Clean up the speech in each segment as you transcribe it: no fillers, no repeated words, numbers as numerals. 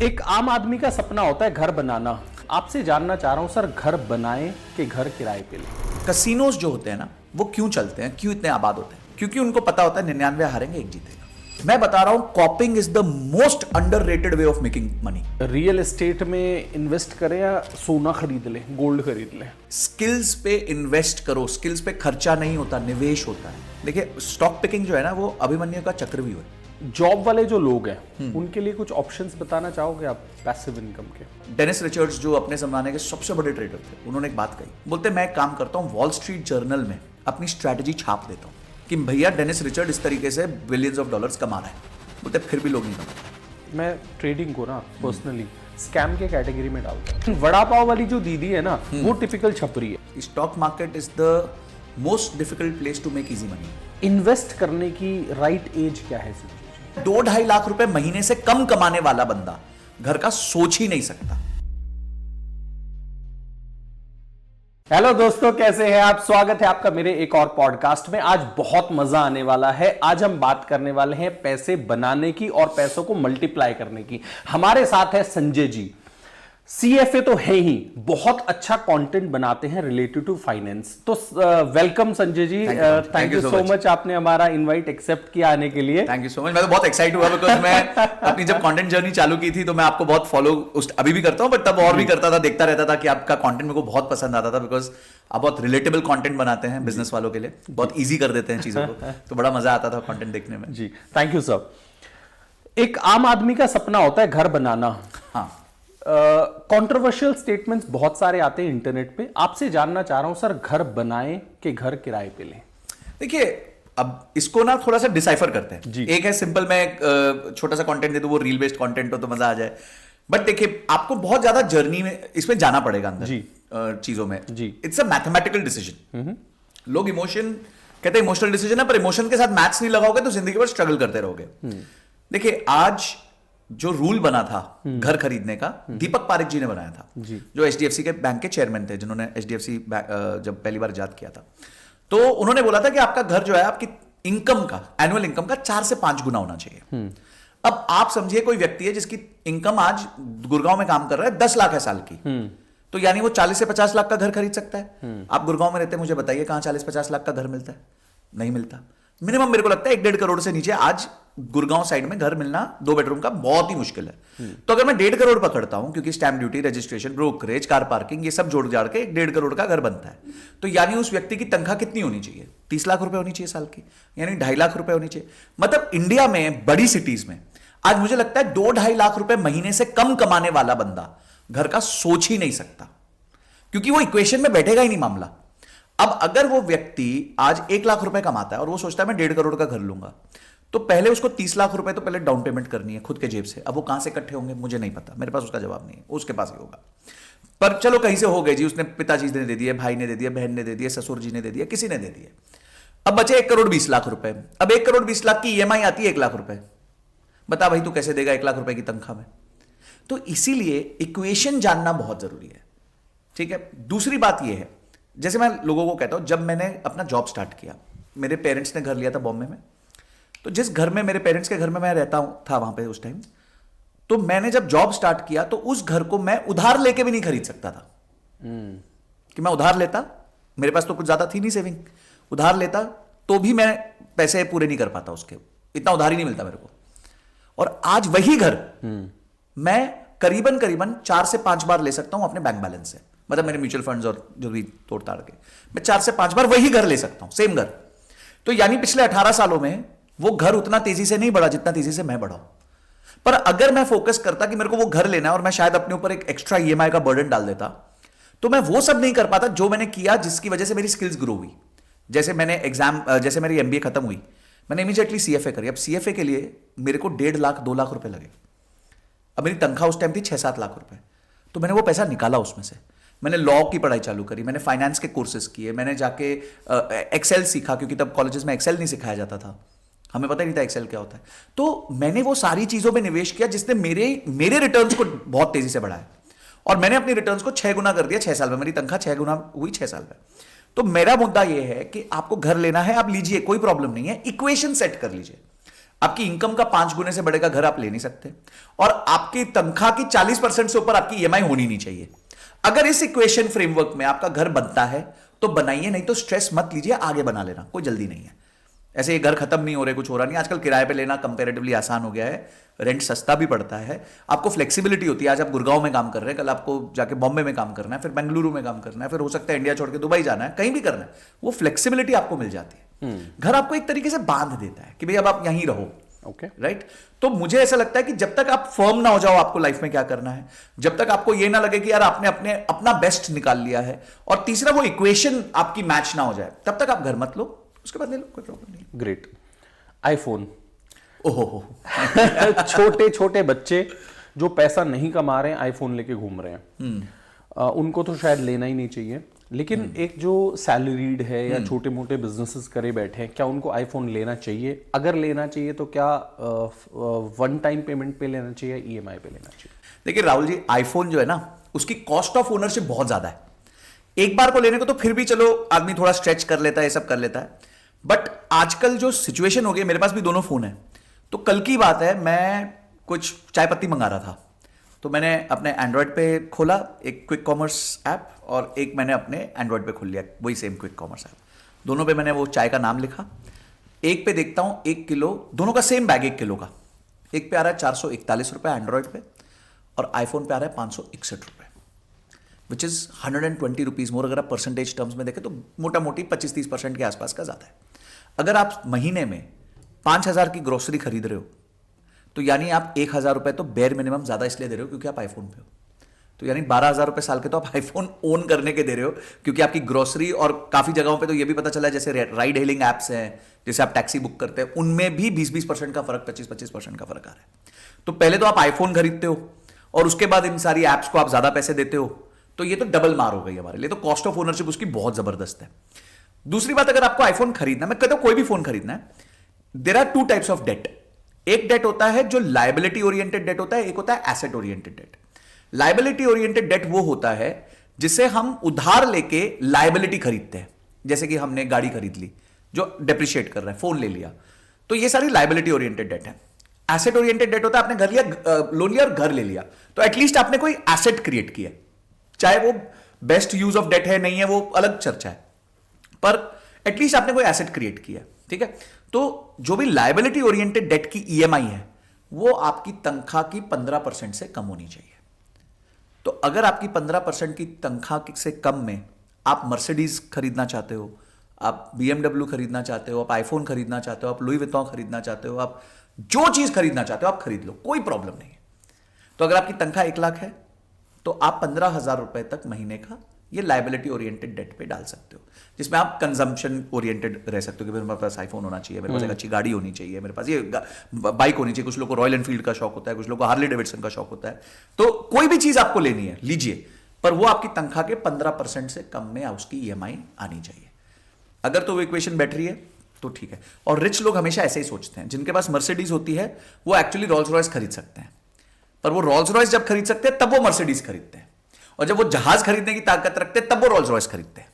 एक आम आदमी का सपना होता है घर बनाना। आपसे जानना चाह रहा हूं सर, घर बनाएं कि घर किराए पे लें? कसिनोज जो होते हैं ना, वो क्यों चलते हैं, क्यों इतने आबाद होते हैं? क्योंकि उनको पता होता है 99 हारेंगे, एक जीतेगा। मैं बता रहा हूं, कॉपिंग is the most underrated way of making money. Real estate में इन्वेस्ट करें या सोना खरीद लें, गोल्ड खरीद लें? स्किल्स पे इन्वेस्ट करो। स्किल्स पे खर्चा नहीं होता, निवेश होता है। देखिए, स्टॉक पिकिंग जो है ना, वो अभिमन्यु का चक्रव्यूह है। जॉब वाले जो लोग हैं उनके लिए कुछ ऑप्शंस बताना चाहोगे आप पैसिव इनकम के? डेनिस रिचर्ड्स जो अपने जमाने के सबसे बड़े ट्रेडर थे, उन्होंने एक बात कही। बोलते मैं एक काम करता हूं, वॉल स्ट्रीट जर्नल में अपनी स्ट्रैटेजी छाप देता हूं कि भैया डेनिस रिचर्ड इस तरीके से बिलियंस ऑफ डॉलर्स कमा रहा है। बोलते फिर भी लोग नहीं कमाते। मैं ट्रेडिंग को ना पर्सनली स्कैम के कैटेगरी में डालता हूं। वड़ा पाव वाली जो दीदी है ना, वो टिपिकल छपरी है। Stock market is the most difficult place to make easy money. Invest करने की राइट एज क्या है? 2-2.5 लाख रुपए महीने से कम कमाने वाला बंदा घर का सोच ही नहीं सकता। हेलो दोस्तों, कैसे हैं आप? स्वागत है आपका मेरे एक और पॉडकास्ट में। आज बहुत मजा आने वाला है। आज हम बात करने वाले हैं पैसे बनाने की और पैसों को मल्टीप्लाई करने की। हमारे साथ है संजय जी। सीएफए तो है ही, बहुत अच्छा कंटेंट बनाते हैं रिलेटेड टू फाइनेंस। तो welcome Sanjay ji. Thank you so much, आपने हमारा इनवाइट एक्सेप्ट किया आने के लिए। Thank you so much. मैं तो बहुत एक्साइट हुआ बिकॉज मैं अपनी जब कंटेंट जर्नी चालू की थी तो मैं आपको बहुत फॉलो अभी भी करता हूं, बट तब और भी करता था, देखता रहता था कि आपका कंटेंट मेरे को बहुत पसंद आता था। बिकॉज आप बहुत रिलेटेबल कंटेंट बनाते हैं बिजनेस वालों के लिए, बहुत ईजी कर देते हैं चीजों को, तो बड़ा मजा आता था कंटेंट देखने में। जी थैंक यू सर। एक आम आदमी का सपना होता है घर बनाना। हाँ, कंट्रोवर्शियल स्टेटमेंट्स बहुत सारे आते हैं इंटरनेट पे। आपसे जानना चाह रहा हूं सर, घर बनाएं कि घर किराए पे लें? देखिए, अब इसको ना थोड़ा सा डिसाइफर करते हैं जी। एक है सिंपल, मैं एक छोटा सा कंटेंट दे दूं, वो रील बेस्ड कंटेंट हो तो मजा आ जाए। बट देखिए, आपको बहुत ज्यादा जर्नी में इसमें जाना पड़ेगा अंदर जी। चीजों में। जी। It's a mathematical decision. लोग इमोशन कहते हैं, इमोशनल डिसीजन है, पर इमोशन के साथ मैथ्स नहीं लगाओगे तो जिंदगी भर स्ट्रगल करते रहोगे। देखिए, आज जो रूल बना था घर खरीदने का, दीपक पारेख जी ने बनाया था, जो एचडीएफसी के बैंक के चेयरमैन थे, जिन्होंने एचडीएफसी जब पहली बार इजाद किया था। तो उन्होंने बोला था कि आपका घर जो है, आपकी इनकम का, एनुअल इनकम का 4 से 5 गुना होना चाहिए। अब आप समझिए, कोई व्यक्ति है जिसकी इनकम आज गुड़गांव में काम कर रहा है, 10 लाख है साल की, तो यानी वो 40 से 50 लाख का घर खरीद सकता है। आप गुड़गांव में रहते हैं, मुझे बताइए कहां 40-50 लाख का घर मिलता है? नहीं मिलता। मिनिमम मेरे को लगता है 1-1.5 करोड़ से नीचे आज गुड़गांव साइड में घर मिलना 2 बेडरूम का बहुत ही मुश्किल है। तो अगर मैं 1.5 करोड़ पकड़ता हूं, क्योंकि stamp duty, registration, brokerage, car parking, ये सब जोड़ जाड़ के 1.5 करोड़ का घर बनता है। तो यानी उस व्यक्ति की तनख्वाह कितनी होनी चाहिए? 30 लाख रुपए होनी चाहिए साल की, यानी 2.5 लाख रुपए होनी चाहिए। मतलब इंडिया में बड़ी सिटीज में आज मुझे लगता है 2-2.5 लाख रुपए महीने से कम कमाने वाला बंदा घर का सोच ही नहीं सकता, क्योंकि वो इक्वेशन में बैठेगा ही नहीं मामला। अब अगर वो व्यक्ति आज 1 लाख रुपए कमाता है और वो सोचता है मैं 1.5 करोड़ का घर लूंगा, तो पहले उसको 30 लाख रुपए तो पहले डाउन पेमेंट करनी है खुद के जेब से। अब वो कहां से इकट्ठे होंगे मुझे नहीं पता, मेरे पास उसका जवाब नहीं है, उसके पास ही होगा। पर चलो कहीं से हो गए जी, उसने पिताजी ने दे दिए, भाई ने दे दिया, बहन ने दे दिया, ससुर जी ने दे दिया, किसी ने दे दिए। अब बचे 1 करोड़ 20 लाख रुपए। अब 1 करोड़ 20 लाख की ईएमआई आती है 1 लाख रुपए। बता भाई, तू कैसे देगा 1 लाख रुपए की तनख्वाह में? तो इसीलिए इक्वेशन जानना बहुत जरूरी है। ठीक है। दूसरी बात यह है, जैसे मैं लोगों को कहता हूं, जब मैंने अपना जॉब स्टार्ट किया, मेरे पेरेंट्स ने घर लिया था बॉम्बे में। तो जिस घर में, मेरे पेरेंट्स के घर में मैं रहता था वहां पे उस टाइम, तो मैंने जब जॉब स्टार्ट किया तो उस घर को मैं उधार लेके भी नहीं खरीद सकता था। कि मैं उधार लेता, मेरे पास तो कुछ ज्यादा थी नहीं सेविंग, उधार लेता तो भी मैं पैसे पूरे नहीं कर पाता, उसके इतना उधार ही नहीं मिलता मेरे को। और आज वही घर मैं करीबन 4 से 5 बार ले सकता हूं अपने बैंक बैलेंस से। मतलब मेरे म्यूचुअल फंड्स और जो भी तोड़ ताड़ के मैं 4 से 5 बार वही घर ले सकता हूं, सेम घर। तो यानी पिछले 18 सालों में वो घर उतना तेजी से नहीं बढ़ा जितना तेजी से मैं बढ़ा। पर अगर मैं फोकस करता कि मेरे को वो घर लेना है और मैं शायद अपने ऊपर एक एक्स्ट्रा ईएमआई का बर्डन डाल देता, तो मैं वो सब नहीं कर पाता जो मैंने किया, जिसकी वजह से मेरी स्किल्स ग्रो हुई। जैसे मेरी एमबीए खत्म हुई, मैंने इमीडिएटली सीएफए करी। अब सीएफए के लिए मेरे को 1.5 लाख 2 लाख रुपए लगे। अब मेरी तनख्वाह उस टाइम थी 6-7 लाख रुपए। तो मैंने वो पैसा निकाला उसमें से, मैंने लॉ की पढ़ाई चालू करी, मैंने फाइनेंस के कोर्सेज किए, मैंने जाके एक्सेल सीखा, क्योंकि तब कॉलेजेस में एक्सेल नहीं सिखाया जाता था, हमें पता ही नहीं था एक्सेल क्या होता है। तो मैंने वो सारी चीजों में निवेश किया जिसने मेरे रिटर्न्स को बहुत तेजी से बढ़ाया। और मैंने अपनी रिटर्न्स को 6 गुना कर दिया 6 साल में। मेरी तनख्वाह 6 गुना हुई 6 साल में। तो मेरा मुद्दा यह है कि आपको घर लेना है, आप लीजिए, कोई प्रॉब्लम नहीं है, इक्वेशन सेट कर लीजिए। आपकी इनकम का 5 गुने से बढ़ेगा घर आप ले नहीं सकते, और आपकी तनख्वाह की 40% से ऊपर आपकी ईएमआई होनी नहीं चाहिए। अगर इस इक्वेशन फ्रेमवर्क में आपका घर बनता है तो बनाइए, नहीं तो स्ट्रेस मत लीजिए, आगे बना लेना, कोई जल्दी नहीं है। ऐसे ये घर खत्म नहीं हो रहे, कुछ हो रहा नहीं, आजकल किराए पे लेना कंपैरेटिवली आसान हो गया है, रेंट सस्ता भी पड़ता है, आपको फ्लेक्सिबिलिटी होती है। आज आप गुड़गांव में काम कर रहे हैं, कल आपको जाके बॉम्बे में काम करना है, फिर बेंगलुरु में काम करना है, फिर हो सकता है इंडिया छोड़ के दुबई जाना है, कहीं भी करना है, वो फ्लेक्सिबिलिटी आपको मिल जाती है। घर आपको एक तरीके से बांध देता है कि भाई अब आप यहीं रहो, ओके राइट। तो मुझे ऐसा लगता है कि जब तक आप फर्म ना हो जाओ आपको लाइफ में क्या करना है, जब तक आपको ये ना लगे कि यार आपने अपना बेस्ट निकाल लिया है, और तीसरा वो इक्वेशन आपकी मैच ना हो जाए, तब तक आप घर मत लो, उसके बाद ले लो, कोई प्रॉब्लम नहीं। ग्रेट। आईफोन, ओहो छोटे छोटे बच्चे जो पैसा नहीं कमा रहे हैं आईफोन लेके घूम रहे हैं, उनको तो शायद लेना ही नहीं चाहिए, लेकिन एक जो सैलरीड है या छोटे मोटे बिजनेसेस करे बैठे हैं, क्या उनको आईफोन लेना चाहिए? अगर लेना चाहिए तो क्या वन टाइम पेमेंट पे लेना चाहिए, ईएमआई पे लेना चाहिए? देखिए राहुल जी, आईफोन जो है ना, उसकी कॉस्ट ऑफ ओनरशिप बहुत ज्यादा है। एक बार को लेने को तो फिर भी चलो आदमी थोड़ा स्ट्रेच कर लेता है, ये सब कर लेता है, बट आजकल जो सिचुएशन हो गई, मेरे पास भी दोनों फोन है, तो कल की बात है, मैं कुछ चाय पत्ती मंगा रहा था, तो मैंने अपने एंड्रॉयड पे खोला एक क्विक कॉमर्स ऐप, और एक मैंने अपने एंड्रॉयड पे खोल लिया वही सेम क्विक कॉमर्स ऐप। दोनों पे मैंने वो चाय का नाम लिखा, एक पे देखता हूं 1 किलो, दोनों का सेम बैग 1 किलो का, एक पे आ रहा है 441 रुपये एंड्रॉयड पे, और आईफोन पे आ रहा है 561 रुपये, विच इज 120 रुपीज मोर। अगर आप परसेंटेज टर्म्स में देखें तो मोटा मोटी 25-30% के आसपास का जाता है। अगर आप महीने में 5,000 की ग्रोसरी खरीद रहे हो, तो यानी आप 1,000 रुपए तो बेयर मिनिमम ज्यादा इसलिए दे रहे हो क्योंकि आप आईफोन पे हो, तो यानी 12,000 रुपए साल के तो आप आईफोन ओन करने के दे रहे हो, क्योंकि आपकी ग्रोसरी, और काफी जगहों पे तो ये भी पता चला है, जैसे राइड हेलिंग एप्स हैं, जैसे आप टैक्सी बुक करते हैं, उनमें भी 20-20% का फर्क, 25-25% का फर्क आ रहा है। तो पहले तो आप आईफोन खरीदते हो, और उसके बाद इन सारी एप्स को आप ज्यादा पैसे देते हो, तो ये तो डबल मार हो गई हमारे लिए, तो कॉस्ट ऑफ ओनरशिप उसकी बहुत जबरदस्त है। दूसरी बात, अगर आपको आईफोन खरीदना, मैं कहता हूं कोई भी फोन खरीदना है, there are 2 types of debt. एक डेट होता है जो लायबिलिटी ओरिएंटेड डेट होता है, एक होता है asset oriented debt. Liability oriented debt वो होता है जिसे हम उधार लेके लायबिलिटी खरीदते हैं, जैसे कि हमने गाड़ी खरीद ली जो डेप्रिशिएट कर रहा है, फोन ले लिया, तो ये सारी लायबिलिटी ओरिएंटेड डेट है। एसेट ओरिएंटेड डेट होता है आपने घर लिया, लोन लिया और घर ले लिया, तो एटलीस्ट आपने कोई एसेट क्रिएट किया, चाहे वो बेस्ट यूज ऑफ डेट है नहीं है वो अलग चर्चा है, पर एटलीस्ट आपने कोई एसेट क्रिएट किया, ठीक है। तो जो भी लायबिलिटी ओरिएंटेड डेट की ईएमआई है, वो आपकी तनख्वाह की 15% से कम होनी चाहिए। तो अगर आपकी 15% की तनख्वाह से कम में आप मर्सिडीज खरीदना चाहते हो, आप बीएमडब्ल्यू खरीदना चाहते हो, आप आईफोन खरीदना चाहते हो, आप लुई विटॉन खरीदना चाहते हो, आप जो चीज खरीदना चाहते हो आप खरीद लो, कोई प्रॉब्लम नहीं है। तो अगर आपकी तनख्वाह 1 लाख है, तो आप 15,000 रुपए तक महीने का ये लायबिलिटी ओरिएंटेड डेट पे डाल सकते हो, जिसमें आप कंजम्पशन ओरिएंटेड रह सकते हो कि मेरे पास आईफोन होना चाहिए, मेरे पास एक अच्छी गाड़ी होनी चाहिए, मेरे पास ये बाइक होनी चाहिए। कुछ लोगों को रॉयल एनफील्ड का शौक होता है, कुछ लोगों को हार्ले डेविडसन का शौक होता है, तो कोई भी चीज आपको लेनी है लीजिए, पर वो आपकी तनख्वाह के 15% से कम में उसकी ईएमआई आनी चाहिए। अगर तो वो इक्वेशन बैठ रही है तो ठीक है। और रिच लोग हमेशा ऐसे ही सोचते हैं, जिनके पास मर्सिडीज होती है वो एक्चुअली रोल्स रॉयस खरीद सकते हैं, पर वो रोल्स रॉयस जब खरीद सकते हैं तब वो मर्सिडीज खरीदते हैं, और जब वो जहाज खरीदने की ताकत रखते हैं तब वो रोल्स रॉयस खरीदते हैं।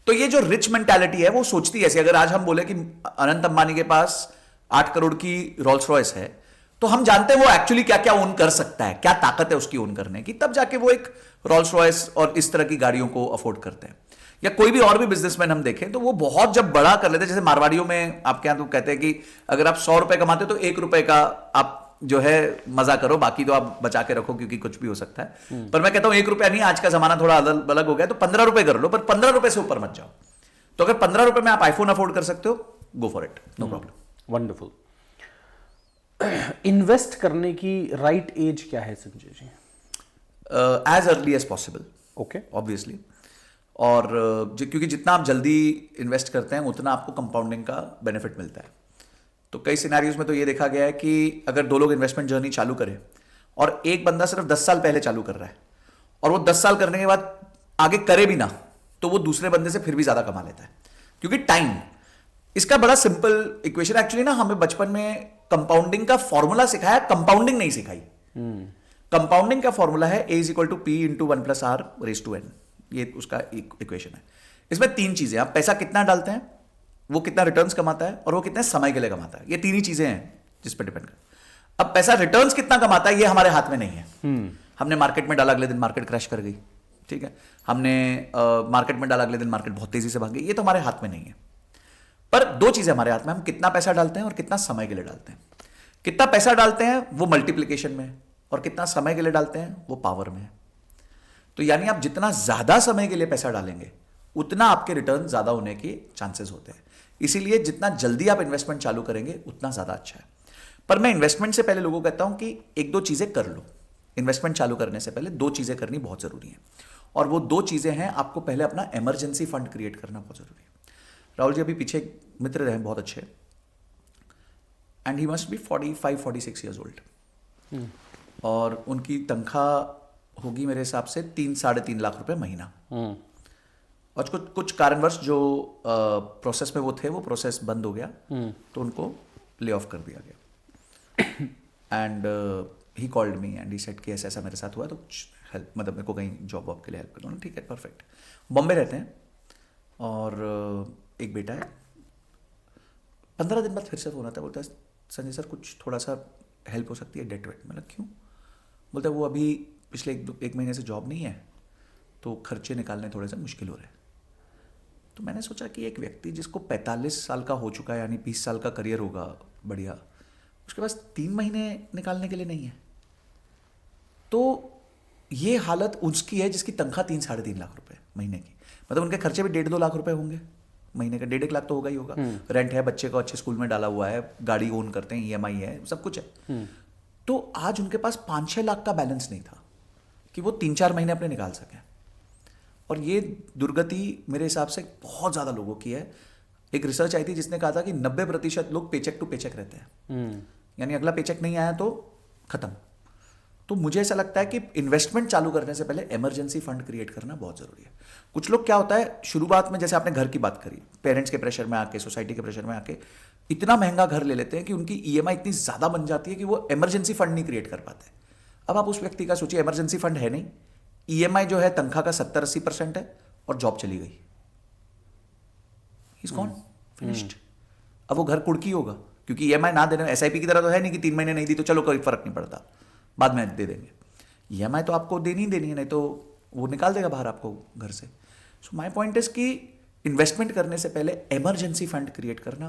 तो ये जो रिच मेंटालिटी है वो सोचती है ऐसे। अगर आज हम बोले कि अनंत अंबानी के पास 8 करोड़ की रोल्स रॉयस है, तो हम जानते हैं वो एक्चुअली क्या क्या ओन कर सकता है, क्या ताकत है उसकी ओन करने की, तब जाके वो एक रोल्स रॉयस और इस तरह की गाड़ियों को अफोर्ड करते हैं। या कोई भी और भी बिजनेसमैन हम देखें तो वो बहुत जब बड़ा कर लेते हैं, जैसे मारवाड़ियों में आपके यहां तो कहते हैं कि अगर आप 100 रुपए कमाते हो तो 1 रुपए का आप जो है मजा करो, बाकी तो आप बचा के रखो क्योंकि कुछ भी हो सकता है। पर मैं कहता हूं 1 रुपया नहीं, आज का जमाना थोड़ा अलग हो गया, तो 15 रुपए कर लो, पर 15 रुपए से ऊपर मत जाओ। तो अगर 15 रुपए में आप आईफोन अफोर्ड कर सकते हो, go for it, no problem. Wonderful. Invest करने की राइट एज क्या है Sanjay ji? As early as possible, okay, obviously. और क्योंकि जितना आप जल्दी इन्वेस्ट करते हैं उतना आपको कंपाउंडिंग का बेनिफिट मिलता है। तो कई सिनेरियोज में तो ये देखा गया है कि अगर 2 लोग इन्वेस्टमेंट जर्नी चालू करें और एक बंदा सिर्फ 10 साल पहले चालू कर रहा है और वो 10 साल करने के बाद आगे करे भी ना, तो वो दूसरे बंदे से फिर भी ज्यादा कमा लेता है, क्योंकि टाइम। इसका बड़ा सिंपल इक्वेशन, एक्चुअली ना हमें बचपन में कंपाउंडिंग का फॉर्मूला सिखाया, कंपाउंडिंग नहीं सिखाई। कंपाउंडिंग का फॉर्मूला है A = P × 1 + R⁻n, ये उसका एक इक्वेशन है। इसमें 3 चीजें, आप पैसा कितना डालते हैं, वो कितना रिटर्न्स कमाता है और वो कितने समय के लिए कमाता है, ये 3 ही चीजें हैं जिस पे डिपेंड कर। अब पैसा रिटर्न्स कितना कमाता है ये हमारे हाथ में नहीं है। हमने मार्केट में डाला, अगले दिन मार्केट क्रैश कर गई, ठीक है। हमने मार्केट में डाला, अगले दिन मार्केट बहुत तेजी से भाग गई, ये तो हमारे हाथ में नहीं है। पर दो चीजें हमारे हाथ में, हम कितना पैसा डालते हैं और कितना समय के लिए डालते हैं। कितना पैसा डालते हैं वो मल्टीप्लिकेशन में है, और कितना समय के लिए डालते हैं वो पावर में है। तो यानी आप जितना ज्यादा समय के लिए पैसा डालेंगे उतना आपके रिटर्न ज्यादा होने के चांसेस होते हैं। इसीलिए जितना जल्दी आप इन्वेस्टमेंट चालू करेंगे उतना ज्यादा अच्छा है। पर मैं इन्वेस्टमेंट से पहले लोगों को कहता हूं कि एक दो चीजें कर लो। इन्वेस्टमेंट चालू करने से पहले दो चीजें करनी बहुत जरूरी है, और वो दो चीजें हैं, आपको पहले अपना इमरजेंसी फंड क्रिएट करना बहुत जरूरी है। राहुल जी अभी पीछे एक मित्र रहे बहुत अच्छे, and he must be 45-46 years old, और उनकी तनख्वाह होगी मेरे हिसाब से 3-3.5 लाख रुपए महीना। और कुछ कारणवश जो प्रोसेस में वो थे, वो प्रोसेस बंद हो गया, तो उनको ले ऑफ कर दिया गया। And he called me and he said कि ऐसा ऐसा मेरे साथ हुआ, तो कुछ हेल्प, मतलब मेरे को कहीं जॉब वॉब के लिए हेल्प करो। ठीक है, परफेक्ट। बॉम्बे रहते हैं और एक बेटा है। 15 दिन बाद फिर से फोन आता है, बोलता है संजय सर कुछ थोड़ा सा हेल्प हो सकती है डेट वेट। मतलब क्यों? बोलता है वो अभी पिछले एक महीने से जॉब नहीं है, तो खर्चे निकालने थोड़े से मुश्किल हो रहे हैं। तो मैंने सोचा कि एक व्यक्ति जिसको 45 साल का हो चुका है, यानी 20 साल का करियर होगा बढ़िया, उसके पास 3 महीने निकालने के लिए नहीं है। तो ये हालत उसकी है जिसकी तनख्वाह 3-3.5 लाख रुपए महीने की। मतलब उनके खर्चे भी 1.5-2 लाख रुपए होंगे महीने का। 1.5 लाख तो होगा ही होगा। रेंट है, बच्चे को अच्छे स्कूल में डाला हुआ है, गाड़ी ओन करते हैं, EMI है, सब कुछ है। तो आज उनके पास 5-6 लाख का बैलेंस नहीं था कि वो 3-4 महीने अपने निकाल सकें। और ये दुर्गति मेरे हिसाब से बहुत ज़्यादा लोगों की है। एक रिसर्च आई थी जिसने कहा था कि 90% लोग पेचेक टू पेचेक रहते हैं, यानी अगला पेचेक नहीं आया तो खत्म। तो मुझे ऐसा लगता है कि इन्वेस्टमेंट चालू करने से पहले इमरजेंसी फंड क्रिएट करना बहुत जरूरी है। कुछ लोग क्या होता है, शुरुआत में जैसे आपने घर की बात करी, पेरेंट्स के प्रेशर में आके, सोसाइटी के प्रेशर में आके इतना महंगा घर ले लेते हैं कि उनकी EMI इतनी ज्यादा बन जाती है कि वो इमरजेंसी फंड नहीं क्रिएट कर पाते। अब आप उस व्यक्ति का सोचिए, इमरजेंसी फंड है नहीं, EMI जो है तनख्वाह का 70-80% है, और जॉब चली गई, इज गॉन, फिनिश्ड। अब वो घर कुड़की होगा, क्योंकि EMI ना देने, SIP की तरह तो है नहीं कि 3 महीने नहीं दी तो चलो कोई फर्क नहीं पड़ता, बाद में दे देंगे। EMI तो आपको देनी ही देनी है, नहीं तो वो निकाल देगा बाहर आपको घर से। सो माय पॉइंट इज कि इन्वेस्टमेंट करने से पहले इमरजेंसी फंड क्रिएट करना,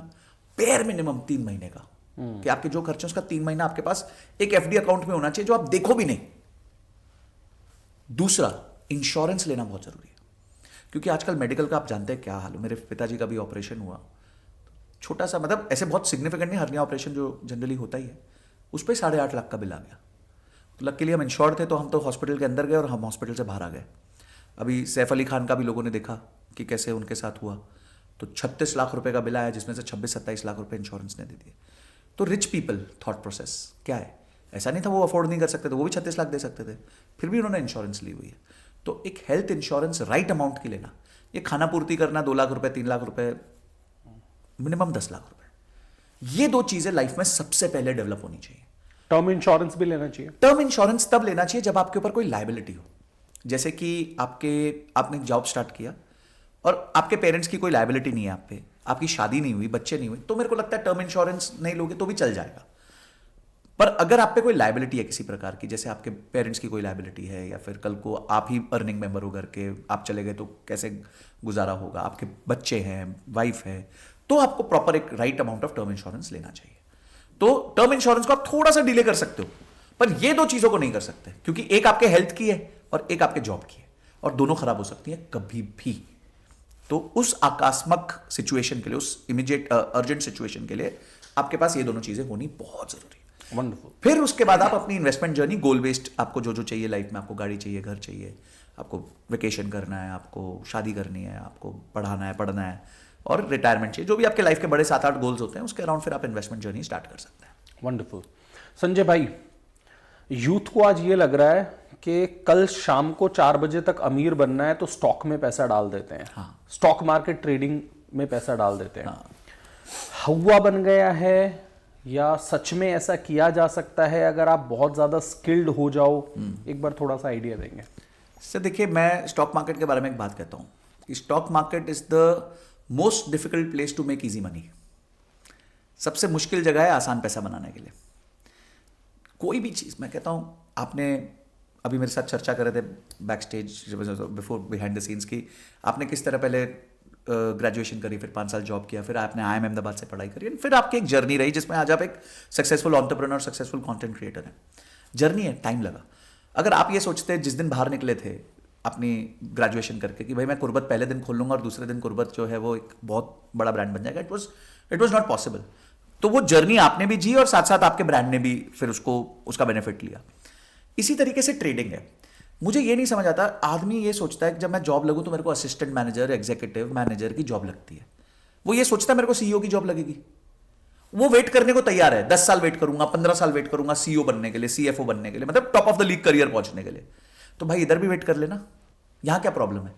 बेयर मिनिमम 3 महीने का, कि आपके जो खर्चे उसका 3 महीना आपके पास एक FD अकाउंट में होना चाहिए जो आप देखो भी नहीं। दूसरा, इंश्योरेंस लेना बहुत जरूरी है, क्योंकि आजकल मेडिकल का आप जानते हैं क्या हाल है। मेरे पिताजी का भी ऑपरेशन हुआ, छोटा सा, मतलब ऐसे बहुत सिग्निफिकेंट नहीं, हर्निया ऑपरेशन जो जनरली होता ही है, उस पर 8.5 लाख का बिल आ गया। तो लकीली हम इंश्योर्ड थे, तो हम तो हॉस्पिटल के अंदर गए और हम हॉस्पिटल से बाहर आ गए। अभी सैफ अली खान का भी लोगों ने देखा कि कैसे उनके साथ हुआ, तो 36 लाख रुपए का बिल आया, जिसमें से 26-27 लाख रुपए इंश्योरेंस ने दे दिए। तो रिच पीपल थॉट प्रोसेस क्या है, ऐसा नहीं था वो अफोर्ड नहीं कर सकते थे, वो भी 36 लाख दे सकते थे, फिर भी उन्होंने इंश्योरेंस ली हुई है। तो एक हेल्थ इंश्योरेंस राइट अमाउंट की लेना, ये खाना पूर्ति करना 2 लाख रुपए, 3 लाख रुपए, मिनिमम 10 लाख रुपए, ये दो चीजें लाइफ में सबसे पहले डेवलप होनी चाहिए। टर्म इंश्योरेंस भी लेना चाहिए। टर्म इंश्योरेंस तब लेना चाहिए जब आपके ऊपर कोई लायबिलिटी हो, जैसे कि आपने जॉब स्टार्ट किया और आपके पेरेंट्स की कोई लायबिलिटी नहीं है आप पे, आपकी शादी नहीं हुई, बच्चे नहीं हुए, तो मेरे को लगता है टर्म इंश्योरेंस नहीं लोगे तो भी चल जाएगा। पर अगर आप पे कोई लायबिलिटी है किसी प्रकार की, जैसे आपके पेरेंट्स की कोई लायबिलिटी है, या फिर कल को आप ही अर्निंग मेंबर हो घर के, आप चले गए तो कैसे गुजारा होगा, आपके बच्चे हैं, वाइफ है, तो आपको प्रॉपर एक right amount of term insurance लेना चाहिए। तो टर्म इंश्योरेंस को आप थोड़ा सा डिले कर सकते हो, पर ये दो चीजों को नहीं कर सकते, क्योंकि एक आपके हेल्थ की है और एक आपके जॉब की है, और दोनों खराब हो सकती है कभी भी। तो उस आकस्मिक सिचुएशन के लिए, उस इमीडिएट अर्जेंट सिचुएशन के लिए आपके पास ये दोनों चीजें होनी बहुत जरूरी है। वंडरफुल। फिर उसके बाद आप अपनी इन्वेस्टमेंट जर्नी गोल बेस्ड, आपको जो जो चाहिए लाइफ में, आपको गाड़ी चाहिए, घर चाहिए, आपको वेकेशन करना है, आपको शादी करनी है, आपको पढ़ाना है, पढ़ना है, और रिटायरमेंट चाहिए, जो भी आपके लाइफ के बड़े 7-8 गोल्स होते हैं, उसके अराउंड फिर आप इन्वेस्टमेंट जर्नी स्टार्ट कर सकते हैं। वंडरफुल। संजय भाई, यूथ को आज ये लग रहा है कि कल शाम को 4 बजे तक अमीर बनना है तो स्टॉक में पैसा डाल देते हैं। हाँ। स्टॉक मार्केट ट्रेडिंग में पैसा डाल देते हैं। हाँ। हुआ बन गया है, या सच में ऐसा किया जा सकता है अगर आप बहुत ज्यादा स्किल्ड हो जाओ? एक बार थोड़ा सा आइडिया देंगे। सर देखिए, मैं स्टॉक मार्केट के बारे में एक बात कहता हूँ कि stock market is the most difficult place to make easy money. सबसे मुश्किल जगह है आसान पैसा बनाने के लिए। कोई भी चीज़, मैं कहता हूँ, आपने अभी मेरे साथ चर्चा कर रहे थे back stage, before behind the scenes की, आपने किस तरह पहले ग्रेजुएशन करी, फिर 5 साल जॉब किया, फिर आपने IIM अहमदाबाद से पढ़ाई करी, फिर आपकी एक जर्नी रही जिसमें आज आप एक successful entrepreneur, successful content creator हैं। जर्नी है, टाइम लगा। अगर आप ये सोचते जिस दिन बाहर निकले थे अपनी ग्रेजुएशन करके कि भाई मैं कुर्बत पहले दिन खोल लूंगा और दूसरे दिन कुर्बत जो है वो एक बहुत बड़ा ब्रांड बन जाएगा, इट वॉज नॉट पॉसिबल। तो वो जर्नी आपने भी जी और साथ साथ आपके ब्रांड ने भी फिर उसका बेनिफिट लिया। इसी तरीके से ट्रेडिंग है। मुझे ये नहीं समझ आता, आदमी ये सोचता है कि जब मैं जॉब लगूं तो मेरे को असिस्टेंट मैनेजर, एग्जीक्यूटिव मैनेजर की जॉब लगती है। वो ये सोचता है मेरे को CEO की जॉब लगेगी। वो वेट करने को तैयार है, 10 साल वेट करूंगा, 15 साल वेट करूंगा CEO बनने के लिए, CFO बनने के लिए, मतलब top of the league career पहुंचने के लिए। तो भाई इधर भी वेट कर लेना, यहां क्या प्रॉब्लम है?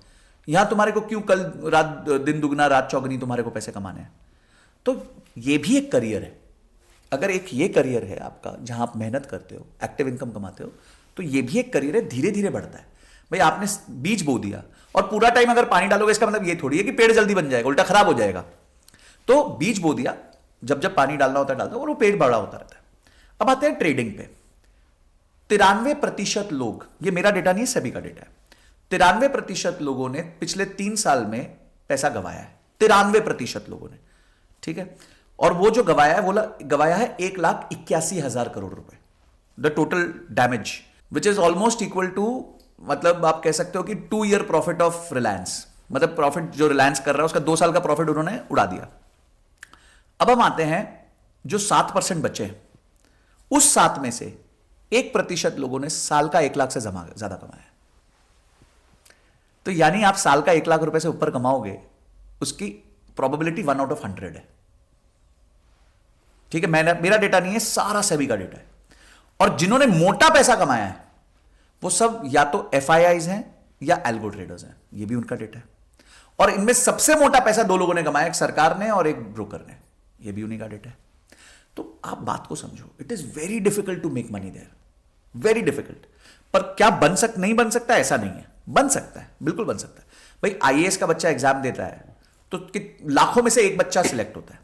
यहां तुम्हारे को क्यों कल रात दिन दुगना रात चौगनी तुम्हारे को पैसे कमाने हैं? तो ये भी एक करियर है। अगर एक ये करियर है आपका जहां आप मेहनत करते हो, एक्टिव इनकम कमाते हो, तो ये भी एक करियर है, धीरे धीरे बढ़ता है। भाई आपने बीज बो दिया और पूरा टाइम अगर पानी डालोगे, इसका मतलब ये थोड़ी है कि पेड़ जल्दी बन जाएगा, उल्टा खराब हो जाएगा। तो बीज बो दिया, जब जब पानी डालना होता है डालता है, और वो पेड़ बड़ा होता रहता है। अब आते हैं ट्रेडिंग पे। 93% लोग, ये मेरा डेटा नहीं है, सभी का डेटा है, 93% लोगों ने पिछले 3 साल में पैसा गवाया है। 93% लोगों ने, ठीक है। और वो जो गवाया है वो गवाया है 1,81,000 करोड़ रुपए। The total damage which is almost equal to, मतलब आप कह सकते हो कि 2 ईयर प्रॉफिट ऑफ रिलायंस। मतलब प्रॉफिट जो रिलायंस कर रहा है उसका 2 साल का प्रॉफिट उन्होंने उड़ा दिया। अब हम आते हैं जो 7% बचे हैं, उस 7 में से 1% लोगों ने साल का 1 लाख से ज्यादा कमाया। तो यानी आप साल का 1 लाख रुपए से ऊपर कमाओगे, उसकी प्रोबेबिलिटी 1 आउट ऑफ 100 है। ठीक है, मेरा डेटा नहीं है, सारा सेबी का डेटा है। और जिन्होंने मोटा पैसा कमाया है वो सब या तो FIIs हैं या एल्गो ट्रेडर्स हैं, ये भी उनका डेटा है। और इनमें सबसे मोटा पैसा 2 लोगों ने कमाया, एक सरकार ने और एक ब्रोकर ने, ये भी उन्हीं का डेटा है। तो आप बात को समझो, it is very difficult to make money there, very difficult. पर क्या नहीं बन सकता? ऐसा नहीं है, बन सकता है, बिल्कुल बन सकता है। भाई IAS का बच्चा एग्जाम देता है तो लाखों में से एक बच्चा सिलेक्ट होता है,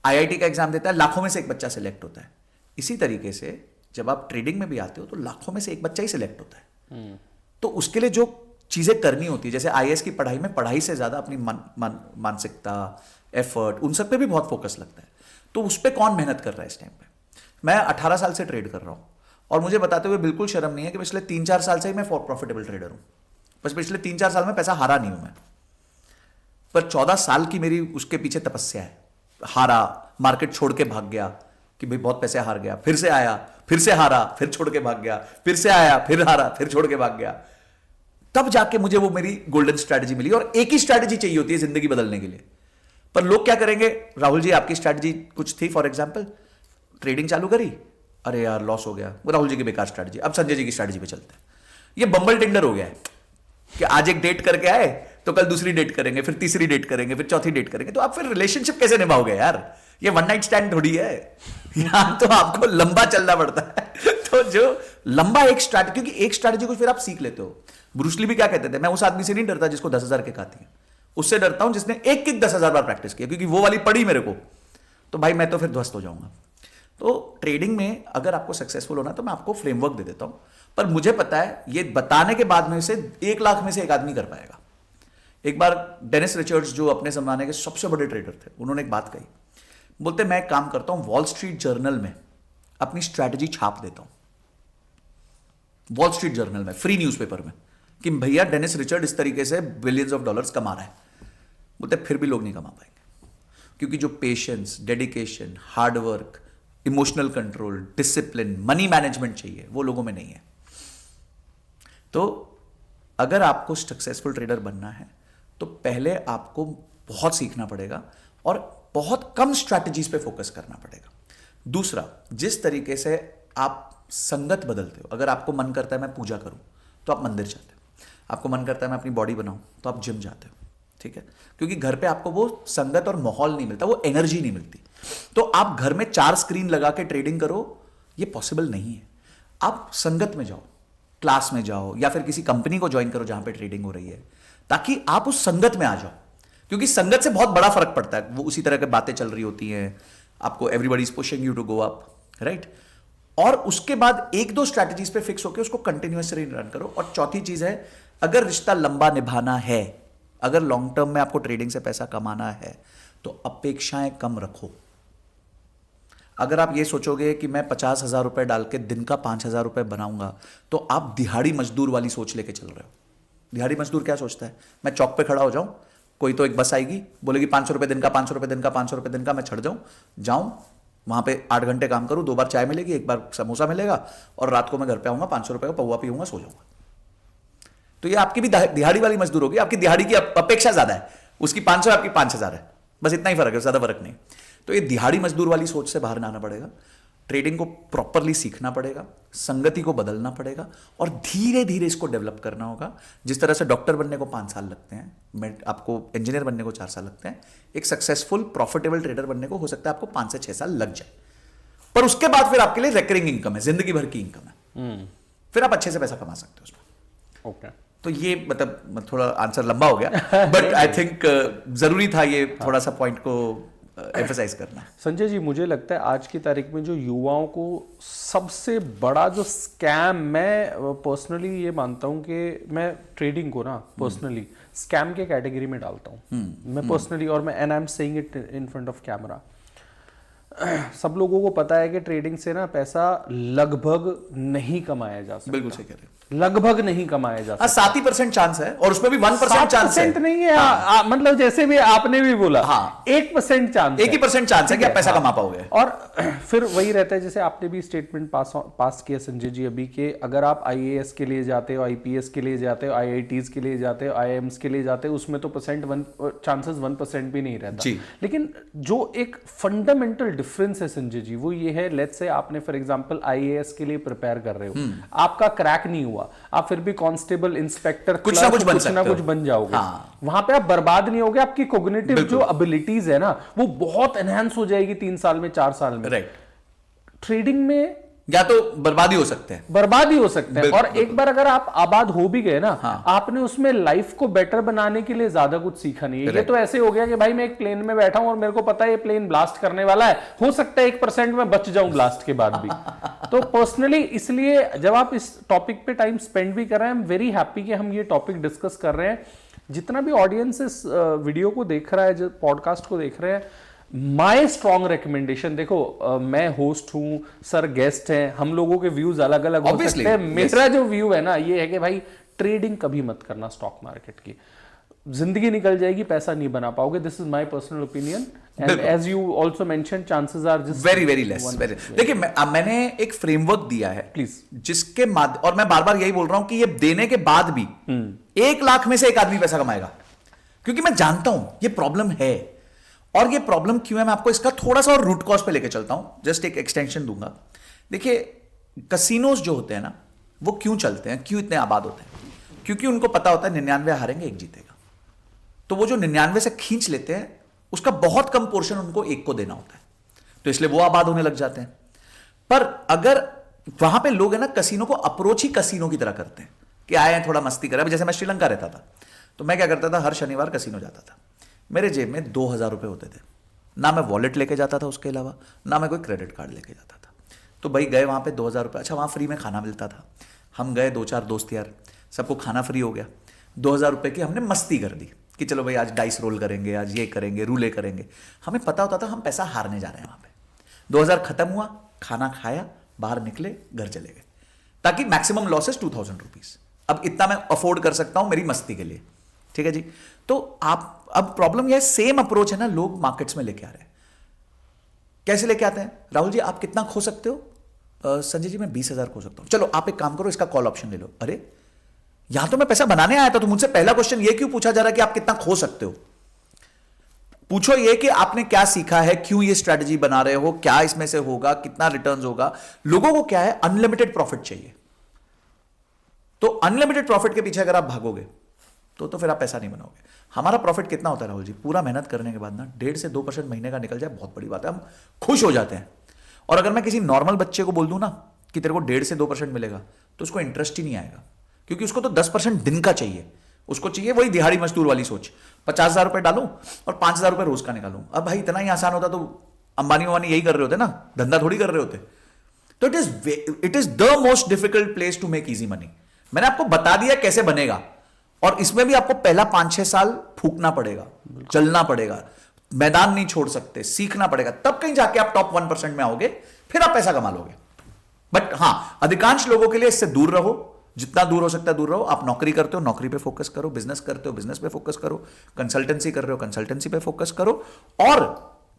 IIT का एग्जाम देता है, लाखों में से एक बच्चा सिलेक्ट होता है। इसी तरीके से जब आप ट्रेडिंग में भी आते हो तो लाखों में से एक बच्चा ही सिलेक्ट होता है। तो उसके लिए जो चीजें करनी होती है, जैसे IAS की पढ़ाई में पढ़ाई से ज्यादा अपनी मानसिकता, एफर्ट, उन सब पे भी बहुत फोकस लगता है। तो उस पर कौन मेहनत कर रहा है इस टाइम पे? मैं 18 साल से ट्रेड कर रहा हूं और मुझे बताते हुए बिल्कुल शर्म नहीं है कि पिछले 3-4 साल से ही मैं प्रॉफिटेबल ट्रेडर हूं। बस पिछले 3-4 साल में पैसा हारा नहीं हूं मैं, पर 14 साल की मेरी उसके पीछे तपस्या है। हारा, मार्केट छोड़ के भाग गया कि भाई बहुत पैसे हार गया, फिर से आया, फिर से हारा, फिर छोड़ के भाग गया, फिर से आया, फिर हारा, फिर छोड़ के भाग गया। तब जाके मुझे वो मेरी गोल्डन स्ट्रैटेजी मिली। और एक ही स्ट्रैटेजी चाहिए होती है जिंदगी बदलने के लिए। पर लोग क्या करेंगे? राहुल जी आपकी स्ट्रैटेजी कुछ थी, फॉर एग्जाम्पल ट्रेडिंग चालू करी, अरे यार लॉस हो गया, वो राहुल जी की बेकार स्ट्रैटेजी, अब संजय जी की स्ट्रैटेजी पे चलते हैं। ये बम्बल टेंडर हो गया है कि आज एक डेट करके आए तो कल दूसरी डेट करेंगे, फिर तीसरी डेट करेंगे, फिर चौथी डेट करेंगे। तो आप फिर रिलेशनशिप कैसे निभाओगे यार? ये वन नाइट स्टैंड थोड़ी है, यहां तो आपको लंबा चलना पड़ता है। तो जो लंबा एक स्ट्रैटेजी, क्योंकि एक स्ट्रैटेजी को फिर आप सीख लेते हो। ब्रूस ली भी क्या कहते थे, मैं उस आदमी से नहीं डरता जिसको 10,000 किक आती है, उससे डरता हूं जिसने एक किक 10,000 बार प्रैक्टिस किया, क्योंकि वो वाली पड़ी मेरे को तो भाई मैं तो फिर ध्वस्त हो जाऊंगा। तो ट्रेडिंग में अगर आपको सक्सेसफुल होना तो मैं आपको फ्रेमवर्क दे देता हूं, पर मुझे पता है ये बताने के बाद में से 1 लाख में से एक आदमी कर पाएगा। एक बार डेनिस रिचर्ड्स जो अपने जमाने के सबसे बड़े ट्रेडर थे, उन्होंने एक बात कही, बोलते मैं काम करता हूं वॉल स्ट्रीट जर्नल में, अपनी स्ट्रैटेजी छाप देता हूं वॉल स्ट्रीट जर्नल में, फ्री न्यूज़पेपर में, कि भैया डेनिस रिचर्ड इस तरीके से बिलियंस ऑफ डॉलर्स कमा रहा है। बोलते फिर भी लोग नहीं कमा पाएंगे, क्योंकि जो patience, dedication, hard work, emotional control, discipline, money management चाहिए वो लोगों में नहीं है। तो अगर आपको सक्सेसफुल ट्रेडर बनना है तो पहले आपको बहुत सीखना पड़ेगा और बहुत कम स्ट्रैटेजीज पे फोकस करना पड़ेगा। दूसरा, जिस तरीके से आप संगत बदलते हो, अगर आपको मन करता है मैं पूजा करूं तो आप मंदिर जाते हो, आपको मन करता है मैं अपनी बॉडी बनाऊं तो आप जिम जाते हो, ठीक है, क्योंकि घर पे आपको वो संगत और माहौल नहीं मिलता, वो एनर्जी नहीं मिलती। तो आप घर में 4 स्क्रीन लगा के ट्रेडिंग करो, ये पॉसिबल नहीं है। आप संगत में जाओ, क्लास में जाओ, या फिर किसी कंपनी को ज्वाइन करो जहां पे ट्रेडिंग हो रही है, ताकि आप उस संगत में आ जाओ, क्योंकि संगत से बहुत बड़ा फर्क पड़ता है। वो उसी तरह की बातें चल रही होती हैं, आपको everybody is pushing you to go up, right. और उसके बाद एक दो स्ट्रैटेजीज पे फिक्स होकर उसको कंटिन्यूअसली रन करो। और चौथी चीज है, अगर रिश्ता लंबा निभाना है, अगर लॉन्ग टर्म में आपको ट्रेडिंग से पैसा कमाना है, तो अपेक्षाएं कम रखो। अगर आप ये सोचोगे कि मैं 50,000 रुपए डाल के दिन का 5,000 रुपए बनाऊंगा, तो आप दिहाड़ी मजदूर वाली सोच लेके चल रहे हो। दिहाड़ी मजदूर क्या सोचता है, मैं चौक पे खड़ा हो जाऊं, कोई तो एक बस आएगी, बोलेगी 500 रुपए दिन का, 500 रुपए दिन का, 500 रुपए दिन का, मैं चढ़ जाऊं वहां पे 8 घंटे काम करूं, 2 बार चाय मिलेगी, 1 बार समोसा मिलेगा, और रात को मैं घर पे आऊंगा, 500 रुपए का पौवा पीऊंगा, सो जाऊंगा। तो ये आपकी भी दिहाड़ी वाली मजदूर होगी। आपकी दिहाड़ी की अपेक्षा ज्यादा है, उसकी 500, आपकी 5,000 है, बस इतना ही फर्क है, ज्यादा फर्क नहीं। तो ये दिहाड़ी मजदूर वाली सोच से बाहर आना पड़ेगा। ट्रेडिंग को प्रॉपरली सीखना पड़ेगा, संगति को बदलना पड़ेगा, और धीरे धीरे इसको डेवलप करना होगा। जिस तरह से डॉक्टर बनने को 5 साल लगते हैं, आपको इंजीनियर बनने को 4 साल लगते हैं, एक सक्सेसफुल प्रॉफिटेबल ट्रेडर बनने को हो सकता है आपको 5 से 6 साल लग जाए। पर उसके बाद फिर आपके लिए रिकरिंग इनकम है, जिंदगी भर की इनकम है, फिर आप अच्छे से पैसा कमा सकते हो उसमें। ओके, तो ये मतलब थोड़ा आंसर लंबा हो गया, बट आई थिंक जरूरी था ये थोड़ा सा पॉइंट को एम्फसाइज करना। संजय जी, मुझे लगता है आज की तारीख में जो युवाओं को सबसे बड़ा जो स्कैम, मैं पर्सनली ये मानता हूं कि मैं ट्रेडिंग को ना पर्सनली स्कैम के कैटेगरी में डालता हूं, मैं पर्सनली, और मैं, and I am saying it in front of camera. सब लोगों को पता है कि ट्रेडिंग से ना पैसा लगभग नहीं कमाया जा सकता। बिल्कुल सही कह रहे हैं, लगभग नहीं कमाया जा सकता। 7% चांस है, और उसमें भी 1% चांस है, नहीं है। हाँ। मतलब जैसे भी आपने भी बोला, हाँ, 1% चांस, 1% चांस है कि आप पैसा कमा पाओगे। और फिर वही रहता है, जैसे आपने भी स्टेटमेंट पास किया संजय जी अभी, के अगर आप IAS के लिए जाते हो, IPS के लिए जाते हो, IITs के लिए जाते हो, IIMs के लिए जाते हो, उसमें तो चांसेस 1% भी नहीं रहता। लेकिन जो एक फंडामेंटल डिफरेंस है संजय जी, वो ये है, लेट्स से आपने फॉर एग्जांपल IAS के लिए प्रिपेयर कर रहे हो, आपका क्रैक नहीं हुआ, आप फिर भी कांस्टेबल, इंस्पेक्टर, कुछ ना कुछ बन जाओगे। हाँ। वहां पे आप बर्बाद नहीं होगे, आपकी कॉग्निटिव जो एबिलिटीज है ना, वो बहुत एनहांस हो जाएगी 3 साल में, 4 साल में। राइट। ट्रेडिंग में या तो बर्बादी हो सकते हैं, और एक बार अगर आप आबाद हो भी गए ना, हाँ, आपने उसमें लाइफ को बेटर बनाने के लिए ज्यादा कुछ सीखा नहीं है। ये तो ऐसे हो गया कि भाई मैं एक प्लेन में बैठा हूं और मेरे को पता है ये प्लेन ब्लास्ट करने वाला है, हो सकता है 1% में बच जाऊं ब्लास्ट के बाद भी। तो पर्सनली इसलिए जब आप इस टॉपिक पे टाइम स्पेंड भी कर रहे हैं, आई एम वेरी हैप्पी कि हम ये टॉपिक डिस्कस कर रहे हैं। जितना भी ऑडियंस इस वीडियो को देख रहा है, जो पॉडकास्ट को देख रहे हैं, माई स्ट्रॉन्ग रिकमेंडेशन, देखो मैं होस्ट हूं, सर गेस्ट हैं, हम लोगों के व्यूज अलग अलग हो सकते हैं। मेरा जो व्यू है ना, ये है कि भाई ट्रेडिंग कभी मत करना स्टॉक मार्केट की, जिंदगी निकल जाएगी, पैसा नहीं बना पाओगे। This is my personal opinion, and as you also mention, chances are just very less. देखिए, मैंने एक फ्रेमवर्क दिया है, प्लीज, जिसके माध्यम, और मैं बार बार यही बोल रहा हूं कि ये देने के बाद भी 1 लाख में से 1 आदमी पैसा कमाएगा, क्योंकि मैं जानता हूं ये प्रॉब्लम है। और ये प्रॉब्लम क्यों है, मैं आपको इसका थोड़ा सा और रूट कॉज पे लेके चलता हूं, जस्ट एक एक्सटेंशन दूंगा। देखिए, कसिनोज जो होते हैं ना, वो क्यों चलते हैं, क्यों इतने आबाद होते हैं? क्योंकि उनको पता होता है 99 हारेंगे, 1 जीतेगा। तो वो जो 99 से खींच लेते हैं, उसका बहुत कम पोर्शन उनको 1 को देना होता है, तो इसलिए वो आबाद होने लग जाते हैं। पर अगर वहां पे लोग है ना, कसिनो को अप्रोच ही कसिनो की तरह करते हैं कि आए हैं थोड़ा मस्ती करें। जैसे मैं श्रीलंका रहता था, तो मैं क्या करता था, हर शनिवार कसिनो जाता था, मेरे जेब में 2,000 रुपए होते थे, ना मैं वॉलेट लेके जाता था, उसके अलावा ना मैं कोई क्रेडिट कार्ड लेके जाता था। तो भाई गए वहाँ पे 2,000 रुपये, अच्छा वहाँ फ्री में खाना मिलता था, हम गए 2-4 दोस्त यार, सबको खाना फ्री हो गया, 2,000 रुपये की हमने मस्ती कर दी कि चलो भाई आज डाइस रोल करेंगे, आज ये करेंगे, रूले करेंगे। हमें पता होता था हम पैसा हारने जा रहे हैं वहाँ पे। 2,000 खत्म हुआ, खाना खाया, बाहर निकले, घर चले गए, ताकि मैक्सिमम लॉसेस 2,000 रुपीज। अब इतना मैं अफोर्ड कर सकता हूं मेरी मस्ती के लिए, ठीक है जी। तो आप, अब प्रॉब्लम यह सेम अप्रोच है ना, लोग मार्केट्स में लेके आ रहे हैं। कैसे लेके आते हैं? राहुल जी आप कितना खो सकते हो? संजय जी मैं 20,000 खो सकता हूं। चलो आप एक काम करो, इसका कॉल ऑप्शन ले लो। अरे यहां तो मैं पैसा बनाने आया था, तो मुझसे पहला क्वेश्चन ये क्यों पूछा जा रहा है कि आप कितना खो सकते हो? पूछो ये कि आपने क्या सीखा है, क्यों ये स्ट्रैटेजी बना रहे हो, क्या इसमें से होगा, कितना रिटर्न्स होगा। लोगों को क्या है, अनलिमिटेड प्रॉफिट चाहिए। तो अनलिमिटेड प्रॉफिट के पीछे अगर आप भागोगे तो फिर आप पैसा नहीं बनाओगे। हमारा प्रॉफिट कितना होता है राहुल जी? पूरा मेहनत करने के बाद ना 1.5 से 2% महीने का निकल जाए, बहुत बड़ी बात है, हम खुश हो जाते हैं। और अगर मैं किसी नॉर्मल बच्चे को बोल दूं ना कि तेरे को 1.5 से 2% मिलेगा, तो उसको इंटरेस्ट ही नहीं आएगा, क्योंकि उसको तो 10% दिन का चाहिए। उसको चाहिए वही दिहाड़ी मजदूर वाली सोच, 50,000 रुपए डालूं और 5,000 रुपए रोज का निकालूं। अब भाई इतना ही आसान होता तो अंबानी वानी यही कर रहे होते ना, धंधा थोड़ी कर रहे होते। तो it is the most difficult place to make easy money. मैंने आपको बता दिया कैसे बनेगा, और इसमें भी आपको पहला 5-6 साल फूकना पड़ेगा, चलना पड़ेगा, मैदान नहीं छोड़ सकते, सीखना पड़ेगा, तब कहीं जाके आप टॉप 1% में आओगे, फिर आप पैसा कमा लोगे। बट हां, अधिकांश लोगों के लिए इससे दूर रहो, जितना दूर हो सकता है दूर रहो। आप नौकरी करते हो, नौकरी पे फोकस करो, बिजनेस करते हो, बिजनेस पे फोकस करो, कंसल्टेंसी कर रहे हो, कंसल्टेंसी पे फोकस करो, और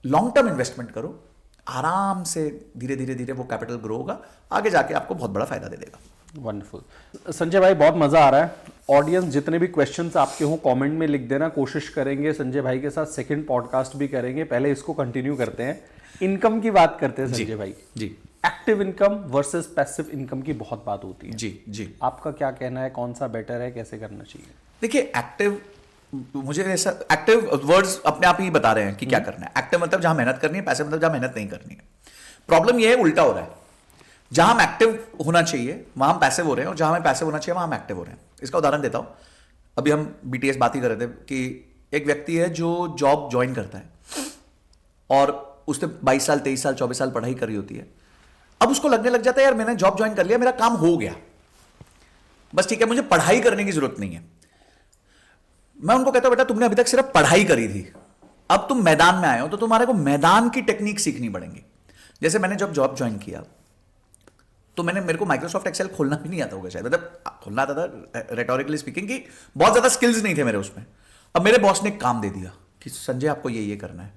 लॉन्ग टर्म इन्वेस्टमेंट करो। आराम से धीरे धीरे धीरे वो कैपिटल ग्रो होगा, आगे जाके आपको बहुत बड़ा फायदा दे देगा। वंडरफुल संजय भाई, बहुत मजा आ रहा है। ऑडियंस जितने भी क्वेश्चंस आपके हो कमेंट में लिख देना, कोशिश करेंगे संजय भाई के साथ सेकंड पॉडकास्ट भी करेंगे। पहले इसको कंटिन्यू करते हैं, इनकम की बात करते हैं संजय भाई ji. Active income versus passive income की बहुत बात होती है। जी। आपका क्या कहना है, कौन सा बेटर है, कैसे करना चाहिए? देखिए, एक्टिव, मुझे ऐसा, एक्टिव वर्ड्स अपने आप ही बता रहे हैं कि क्या करना है। एक्टिव मतलब जहां मेहनत करनी है, पैसिव मतलब जहां मेहनत नहीं करनी है। प्रॉब्लम यह है उल्टा हो रहा है, जहां हम एक्टिव होना चाहिए वहां हम पैसिव हो रहे हैं, और जहां हमें पैसिव होना चाहिए वहां हम एक्टिव हो रहे हैं। इसका उदाहरण देता हूं। अभी हम बीटीएस बात ही कर रहे थे कि एक व्यक्ति है जो जॉब ज्वाइन करता है और उसने 22 साल 23 साल 24 साल पढ़ाई करी होती है। अब उसको लगने लग जाता है यार मैंने जॉब ज्वाइन कर लिया, मेरा काम हो गया, बस ठीक है, मुझे पढ़ाई करने की जरूरत नहीं है। मैं उनको कहता हूं बेटा तुमने अभी तक सिर्फ पढ़ाई करी थी, अब तुम मैदान में आए हो तो तुम्हारे को मैदान की टेक्निक सीखनी पड़ेंगी। जैसे मैंने जब जॉब ज्वाइन किया तो मेरे को माइक्रोसॉफ्ट एक्सेल खोलना भी नहीं आता होगा शायद, मतलब खोलना आता था रेटोरिकली स्पीकिंग, की बहुत ज्यादा स्किल्स नहीं थे मेरे उसमें। अब मेरे बॉस ने काम दे दिया कि संजय आपको ये करना है।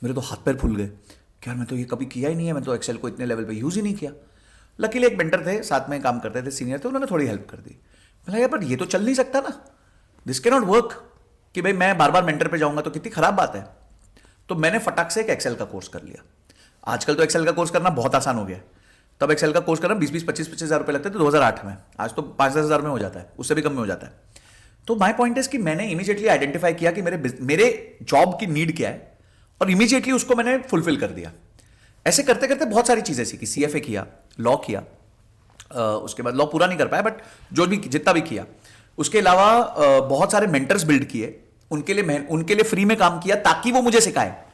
मेरे तो हाथ पैर फूल गए कि यार मैं तो ये कभी किया ही नहीं है, मैं तो एक्सेल को इतने लेवल पे यूज ही नहीं किया। लकीली एक मेंटर थे, साथ में काम करते थे, सीनियर थे, उन्होंने थोड़ी हेल्प कर दी। मैंने यार पर ये तो चल नहीं सकता ना, दिस कैन नॉट वर्क, कि भाई मैं बार बार मेंटर पे जाऊंगा तो कितनी खराब बात है। तो मैंने फटाक से एक एक्सेल का कोर्स कर लिया। आजकल तो एक्सेल का कोर्स करना बहुत आसान हो गया, तब एक्सेल का कोर्स करना 20-25 हज़ार रुपए लगते थे 2008 में, आज तो 5-10 हज़ार में हो जाता है, उससे भी कम में हो जाता है। तो माय पॉइंट इज कि मैंने इमीडिएटली आइडेंटिफाई किया कि मेरे जॉब की नीड क्या है, और इमीडिएटली उसको मैंने फुलफिल कर दिया। ऐसे करते करते बहुत सारी चीजें सीखी, सीएफए किया, लॉ किया, उसके बाद लॉ पूरा नहीं कर पाया बट जो भी जितना भी किया, उसके अलावा बहुत सारे मेंटर्स बिल्ड किए, उनके लिए फ्री में काम किया ताकि वो मुझे सिखाए।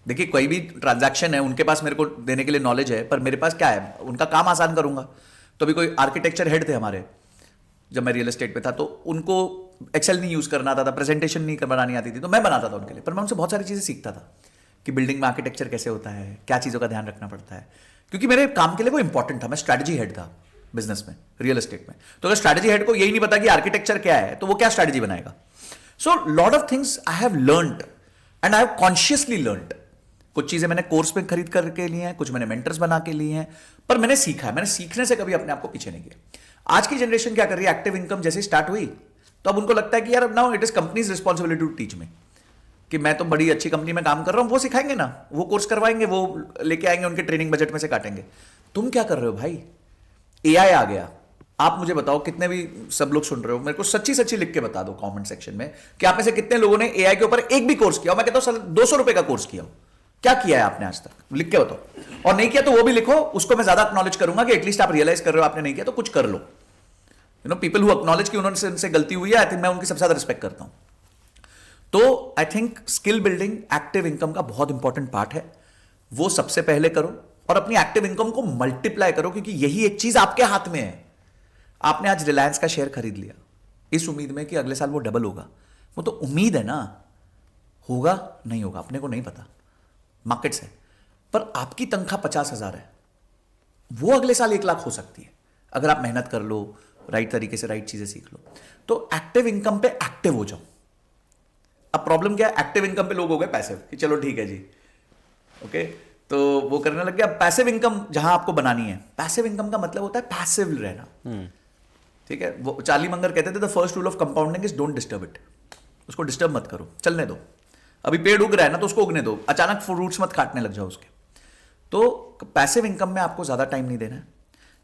देखिए कोई भी ट्रांजैक्शन है, उनके पास मेरे को देने के लिए नॉलेज है, पर मेरे पास क्या है, उनका काम आसान करूंगा। तो अभी कोई आर्किटेक्चर हेड थे हमारे, जब मैं रियल एस्टेट पे था, तो उनको एक्सेल नहीं यूज करना आता था, प्रेजेंटेशन नहीं बनानी आती थी, तो मैं बनाता था उनके लिए। पर मैं उनसे बहुत सारी चीजें सीखता था कि बिल्डिंग में आर्किटेक्चर कैसे होता है, क्या चीज़ों का ध्यान रखना पड़ता है, क्योंकि मेरे काम के लिए वो इंपॉर्टेंट था। मैं स्ट्रैटेजी हेड था बिजनेस में, रियल एस्टेट में। तो अगर स्ट्रैटेजी हेड को यही नहीं पता कि आर्किटेक्चर क्या है, तो वो क्या स्ट्रैटेजी बनाएगा। So lot of things I have learned and I have consciously learned. कुछ चीजें मैंने कोर्स में खरीद करके ली हैं, कुछ मैंने मेंटर्स बना के लिए हैं, पर मैंने सीखा है। मैंने सीखने से कभी अपने आप को पीछे नहीं किया। आज की जनरेशन क्या कर रही है, एक्टिव इनकम जैसे स्टार्ट हुई तो अब उनको लगता है कि यार now it is company's responsibility to teach me, कि मैं तो बड़ी अच्छी कंपनी में काम कर रहा हूं, वो सिखाएंगे ना, वो कोर्स करवाएंगे, वो लेके आएंगे, उनके ट्रेनिंग बजट में से काटेंगे। तुम क्या कर रहे हो भाई, एआई आ गया। आप मुझे बताओ, कितने भी सब लोग सुन रहे हो, मेरे को सच्ची सच्ची लिख के बता दो कमेंट सेक्शन में कि आप में से कितने लोगों ने एआई के ऊपर एक भी कोर्स किया हो। मैं कहता हूं 200 रुपए का कोर्स किया हो, क्या किया है आपने आज तक, लिख के बताओ। और नहीं किया तो वो भी लिखो, उसको मैं ज्यादा एक्नॉलेज करूंगा कि एटलीस्ट आप रियलाइज कर रहे हो आपने नहीं किया तो कुछ कर लो। You know, people who acknowledge कि उनसे गलती हुई है, आई थिंक मैं उनकी सबसे ज्यादा रिस्पेक्ट करता हूं। तो I think skill building active income का बहुत इंपॉर्टेंट पार्ट है, वो सबसे पहले करो और अपनी एक्टिव इनकम को मल्टीप्लाई करो, क्योंकि यही एक चीज आपके हाथ में है। आपने आज रिलायंस का शेयर खरीद लिया इस उम्मीद में कि अगले साल वो डबल होगा, वो तो उम्मीद है ना, होगा नहीं होगा अपने को नहीं पता, मार्केट्स है। पर आपकी तनख्वाह 50,000 है, वो अगले साल 1 लाख हो सकती है अगर आप मेहनत कर लो, राइट तरीके से राइट चीजें सीख लो। तो एक्टिव इनकम पे एक्टिव हो जाओ। अब प्रॉब्लम क्या है, एक्टिव इनकम पे लोग हो गए पैसिव कि चलो ठीक है जी, ओके, तो वो करने लग गया। पैसिव इनकम जहां आपको बनानी है, पैसिव इनकम का मतलब होता है पैसिव रहना, ठीक है। वो चार्ली मंगर कहते थे the first rule of compounding is don't disturb it, उसको डिस्टर्ब मत करो, चलने दो। अभी पेड़ उग रहा है ना, तो उसको उगने दो, अचानक फ्रूट्स मत काटने लग जाओ उसके। तो पैसिव इनकम में आपको ज्यादा टाइम नहीं देना है।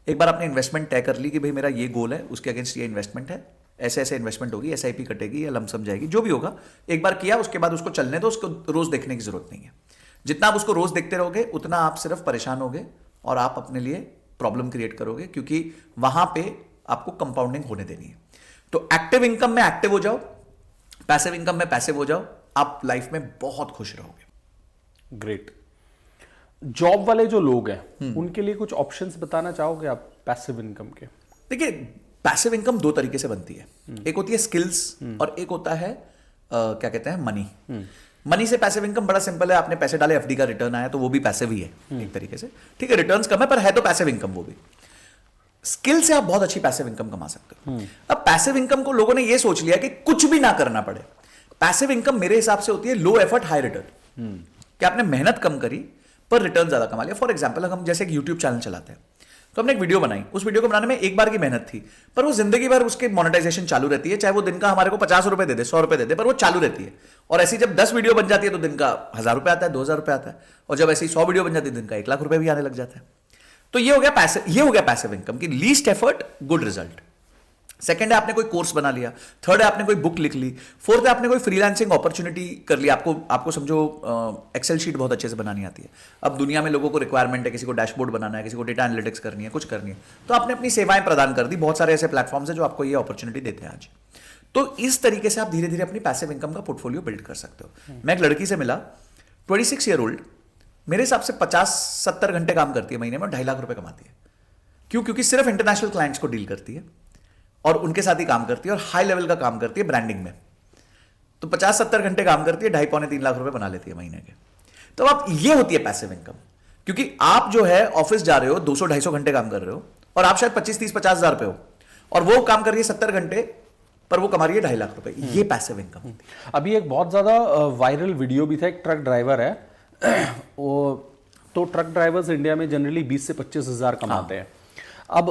एक बार आपने इन्वेस्टमेंट तय कर ली कि भाई मेरा ये गोल है, उसके अगेंस्ट ये इन्वेस्टमेंट है, ऐसे ऐसे इन्वेस्टमेंट होगी, एसआईपी कटेगी या लमसम जाएगी, जो भी होगा, एक बार किया, उसके बाद उसको चलने दो, उसको रोज देखने की जरूरत नहीं है। जितना आप उसको रोज देखते रहोगे उतना आप सिर्फ परेशान होगे और आप अपने लिए प्रॉब्लम क्रिएट करोगे, क्योंकि वहां पे आपको कंपाउंडिंग होने देनी है। तो एक्टिव इनकम में एक्टिव हो जाओ, पैसिव इनकम में पैसिव हो जाओ, आप लाइफ में बहुत खुश रहोगे। ग्रेट। जॉब वाले जो लोग हैं उनके लिए कुछ ऑप्शंस बताना चाहोगे आप पैसिव इनकम के? देखिए, पैसिव इनकम दो तरीके से बनती है। एक होती है स्किल्स और एक होता है क्या कहते हैं, मनी। मनी से पैसिव इनकम बड़ा सिंपल है, आपने पैसे डाले, एफडी का रिटर्न आया, तो वो भी पैसिव ही है एक तरीके से। ठीक है, रिटर्न्स कम है पर है तो पैसिव इनकम वो भी। स्किल से आप बहुत अच्छी पैसिव इनकम कमा सकते हो। अब पैसिव इनकम को लोगों ने ये सोच लिया कि कुछ भी ना करना पड़े। पैसिव इनकम मेरे हिसाब से होती है लो एफर्ट हाई रिटर्न, कि आपने मेहनत कम करी पर रिटर्न ज्यादा कमा लिया। फॉर एग्जाम्पल, हम जैसे एक यूट्यूब चैनल चलाते हैं, तो हमने एक वीडियो बनाई, उस वीडियो को बनाने में एक बार की मेहनत थी, पर वो जिंदगी भर उसकी मोनेटाइजेशन चालू रहती है, चाहे वो दिन का हमारे को 50 रुपए दे दे, 100 रुपए दे दे, पर वो चालू रहती है। और ऐसी जब 10 वीडियो बन जाती है तो दिन का 1000 रुपए आता है, 2000 रुपए आता है, और जब ऐसी 100 वीडियो बन जाती है दिन का 1 लाख रुपए भी आने लग जाता है। तो ये हो गया पैसिव इनकम की least effort good result. Second है आपने कोई कोर्स बना लिया, थर्ड है आपने कोई बुक लिख ली, फोर्थ है आपने कोई फ्रीलांसिंग अपॉर्चुनिटी कर ली। आपको समझो एक्सेल शीट बहुत अच्छे से बनानी आती है। अब दुनिया में लोगों को रिक्वायरमेंट है, किसी को डैशबोर्ड बनाना है, किसी को डेटा एनालिटिक्स करनी है, कुछ करनी है, तो आपने अपनी सेवाएं प्रदान कर दी। बहुत सारे ऐसे प्लेटफॉर्म्स हैं जो आपको ये अपॉर्चुनिटी देते हैं आज। तो इस तरीके से आप धीरे धीरे अपनी पैसिव इनकम का पोर्टफोलियो बिल्ड कर सकते हो। मैं एक लड़की से मिला, 26 ईयर ओल्ड, मेरे हिसाब से 50-70 घंटे काम करती है महीने में, 2.5 लाख रुपए कमाती है। क्यों? क्योंकि सिर्फ इंटरनेशनल क्लाइंट्स को डील करती है और उनके साथ ही काम करती है, और हाई लेवल का काम करती है ब्रांडिंग में। तो 50-70 घंटे काम करती है, 2.5-3 लाख रुपए बना लेती है महीने के। तो अब ये होती है पैसिव इनकम, क्योंकि आप जो है ऑफिस जा रहे हो, 200-250 घंटे काम कर रहे हो, और आप शायद 25-30-50 हजार पे हो, और वो काम कर रही है 70 घंटे, पर वो कमा रही है 2.5 लाख रुपए। ये पैसिव इनकम होती है। अभी एक बहुत ज्यादा वायरल वीडियो भी था, एक ट्रक ड्राइवर है वो, तो ट्रक ड्राइवर्स इंडिया में जनरली 20 से 25 हजार कमाते हैं। अब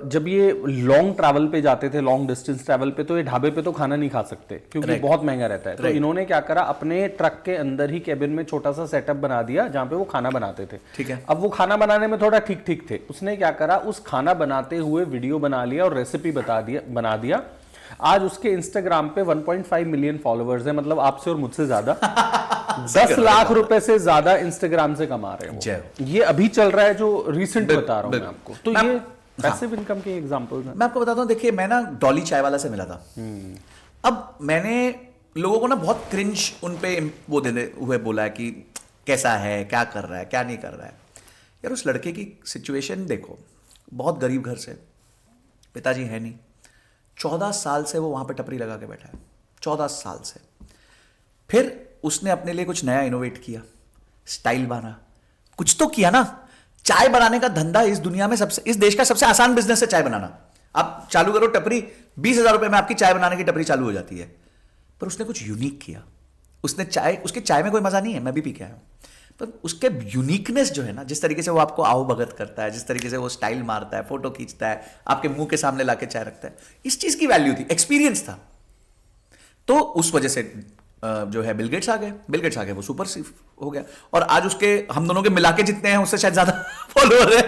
जब ये लॉन्ग ट्रैवल पे जाते थे, लॉन्ग डिस्टेंस ट्रैवल पे, तो ये ढाबे पे तो खाना नहीं खा सकते क्योंकि बहुत महंगा रहता है। तो इन्होंने क्या करा, अपने ट्रक के अंदर ही केबिन में छोटा सा सेटअप बना दिया जहां पे वो खाना बनाते थे। ठीक है। अब वो खाना बनाने में थोड़ा ठीक ठीक थे, उसने क्या करा, उस खाना बनाते हुए वीडियो बना लिया और रेसिपी बना दिया। आज उसके इंस्टाग्राम पे 1.5 मिलियन फॉलोअर्स हैं, मतलब आपसे और मुझसे ज्यादा। 10 लाख रुपए से ज्यादा इंस्टाग्राम से कमा रहे हैं वो। ये अभी चल रहा है, जो रिसेंट बता रहा हूं मैं आपको। तो ये पैसिव इनकम के एग्जांपल्स हैं। मैं आपको बताता हूं, देखिए मैं ना डॉली चाय वाला से मिला था। अब मैंने लोगों को ना बहुत क्रिंज उन पे वो देने हुए बोला है कि कैसा है, क्या कर रहा है, क्या नहीं कर रहा है। यार उस लड़के की सिचुएशन देखो, बहुत गरीब घर से, पिताजी है नहीं, 14 साल से वो वहां पे टपरी लगा के बैठा है, 14 साल से। फिर उसने अपने लिए कुछ नया इनोवेट किया, स्टाइल बना, कुछ तो किया ना। चाय बनाने का धंधा इस दुनिया में इस देश का सबसे आसान बिजनेस है चाय बनाना। आप चालू करो टपरी, 20,000 रुपए में आपकी चाय बनाने की टपरी चालू हो जाती है। पर उसने कुछ यूनिक किया। उसके चाय में कोई मजा नहीं है, मैं भी पी के आया हूं, पर उसके यूनिकनेस जो है ना, जिस तरीके से वो आपको आओ भगत करता है, जिस तरीके से वो स्टाइल मारता है, फोटो खींचता है, आपके मुंह के सामने लाके चाय रखता है, इस चीज की वैल्यू थी, एक्सपीरियंस था। तो उस वजह से जो है बिल गेट्स आ गए, वो सुपर हो गया, और आज उसके हम दोनों के मिला के जितने हैं उससे शायद ज्यादा फॉलोअर है।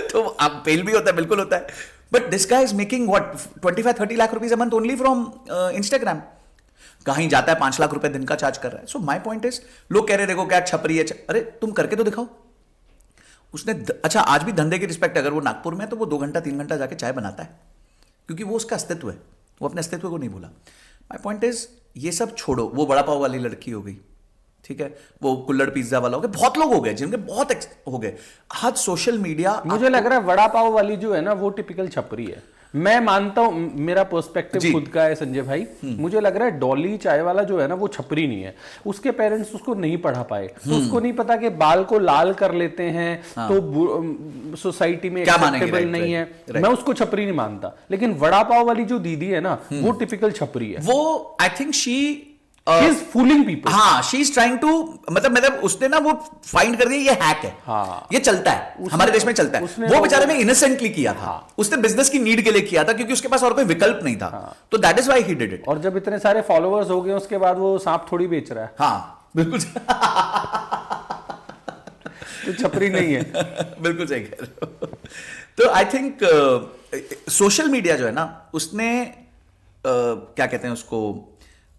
तो आप फेल भी होता है, बिल्कुल होता है। But this guy is making what 25-30 lakh rupees a month only from Instagram. कहीं जाता है 5 लाख रुपए दिन का चार्ज कर रहा है। सो माई पॉइंट इज, लोग कह रहे देखो क्या छपरी है, अरे तुम करके तो दिखाओ। उसने अच्छा, आज भी धंधे की रिस्पेक्ट, अगर वो नागपुर में है तो वो 2 घंटा 3 घंटा जाके चाय बनाता है, क्योंकि वो उसका अस्तित्व है, वो अपने अस्तित्व को नहीं भूला। माई पॉइंट इज, ये सब छोड़ो, वो बड़ा पाव वाली लड़की हो गई, ठीक है, वो कुल्लड़ पिज्जा वाला हो गया, बहुत लोग हो गए जिनके बहुत हो गए। आज सोशल मीडिया, मुझे लग रहा है वड़ा पाव वाली जो है ना, वो टिपिकल छपरी है। मैं मानता हूं, मेरा पर्सपेक्टिव खुद का है संजय भाई, मुझे लग रहा है डॉली चाय वाला जो है ना, वो छपरी नहीं है। उसके पेरेंट्स उसको नहीं पढ़ा पाए, तो उसको नहीं पता कि बाल को लाल कर लेते हैं तो सोसाइटी में एक्सेप्टेबल नहीं है। मैं उसको छपरी नहीं मानता, लेकिन वड़ा पाव वाली जो दीदी है ना, वो टिपिकल छपरी है। वो I think she is fooling people. हाँ, शी इज ट्राइंग टू, मतलब उसने ना वो फाइंड कर दिया, ये हैक है। हाँ, ये चलता है, हमारे देश में चलता है। वो बेचारे ने इनोसेंटली किया था। हाँ, उसने बिजनेस की नीड के लिए किया था, क्योंकि उसके पास और कोई विकल्प नहीं था। हाँ, तो that is why he did it. और जब इतने सारे फॉलोअर्स हो गए उसके बाद वो सांप थोड़ी बेच रहा है। हाँ बिल्कुल। तो छपरी नहीं है। बिल्कुल सही कह रहे हो। तो आई थिंक सोशल मीडिया जो है ना, उसने क्या कहते हैं उसको,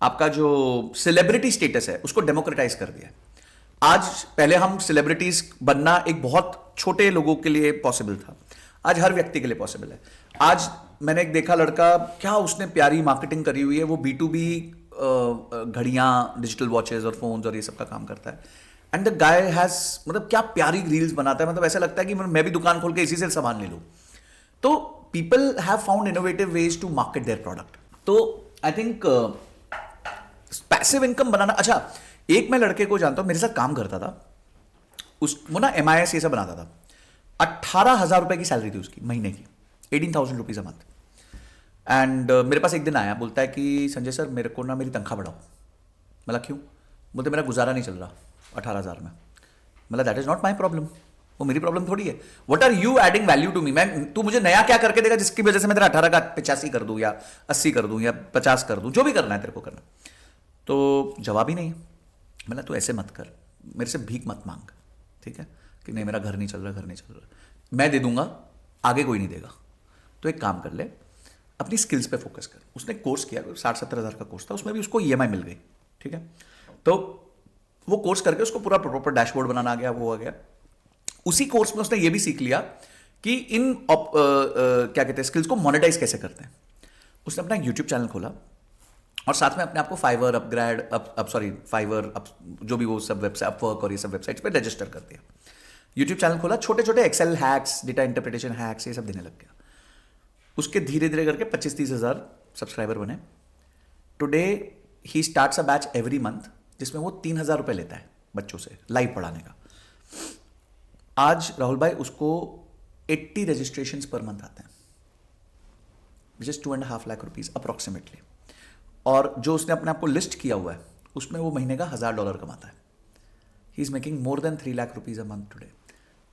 आपका जो सेलिब्रिटी स्टेटस है उसको डेमोक्रेटाइज कर दिया। आज पहले हम सेलिब्रिटीज बनना एक बहुत छोटे लोगों के लिए पॉसिबल था, आज हर व्यक्ति के लिए पॉसिबल है। आज मैंने एक देखा लड़का, क्या उसने प्यारी मार्केटिंग करी हुई है, वो B2B घड़ियां, डिजिटल वॉचेस और फोन्स और ये सब का काम करता है। एंड द गाय हैज, मतलब क्या प्यारी रील्स बनाता है, मतलब ऐसा लगता है कि मैं भी दुकान खोल के इसी से सामान ले लूं. तो people have found innovative ways to market their product. तो आई थिंक पैसिव इनकम बनाना. अच्छा, एक मैं लड़के को जानता हूं, मेरे साथ काम करता था, वो ना MIS ये सब बनाता था. 18,000 रुपए की सैलरी थी उसकी महीने की, 18,000 रुपीज अ मंथ. एंड मेरे पास एक दिन आया, बोलता है कि संजय सर मेरे को ना मेरी तनख्वाह बढ़ाओ. मतलब क्यों? बोलते मेरा गुजारा नहीं चल रहा 18,000 में. मतलब that is not my problem, वो मेरी प्रॉब्लम थोड़ी है. What are you adding value to me? तू मुझे नया क्या करके देगा जिसकी वजह से मैं तेरा 18 का 85 कर दूं या 80 कर दूं या 50 कर दूं, जो भी करना है तेरे को करना. तो जवाब ही नहीं. मतलब तू ऐसे मत कर, मेरे से भीख मत मांग, ठीक है, कि नहीं मेरा घर नहीं चल रहा, मैं दे दूंगा, आगे कोई नहीं देगा. तो एक काम कर ले, अपनी स्किल्स पे फोकस कर. उसने कोर्स किया, 60-70 हज़ार का कोर्स था, उसमें भी उसको EMI मिल गई, ठीक है. तो वो कोर्स करके उसको पूरा प्रॉपर डैशबोर्ड बनाना आ गया, वो आ गया. उसी कोर्स में उसने ये भी सीख लिया कि इन क्या कहते हैं स्किल्स को मोनेटाइज कैसे करते हैं. उसने अपना यूट्यूब चैनल खोला और साथ में अपने आप को फाइवर, फाइवर, जो भी वो सब वेबसाइट, अपवर्क और ये सब वेबसाइट्स पे रजिस्टर कर दिया. यूट्यूब चैनल खोला, छोटे छोटे Excel hacks, data interpretation hacks, ये सब देने लग गया. उसके धीरे धीरे करके 25-30 हज़ार सब्सक्राइबर बने. Today he starts a batch every month जिसमें वो 3,000 रुपये लेता है बच्चों से लाइव पढ़ाने का. आज राहुल भाई उसको 80 रजिस्ट्रेशंस पर मंथ आते हैं, which is 2.5 lakh rupees approximately. और जो उसने अपने आप को लिस्ट किया हुआ है उसमें वो महीने का $1,000 कमाता है. He is making more than 3 lakh rupees a month today.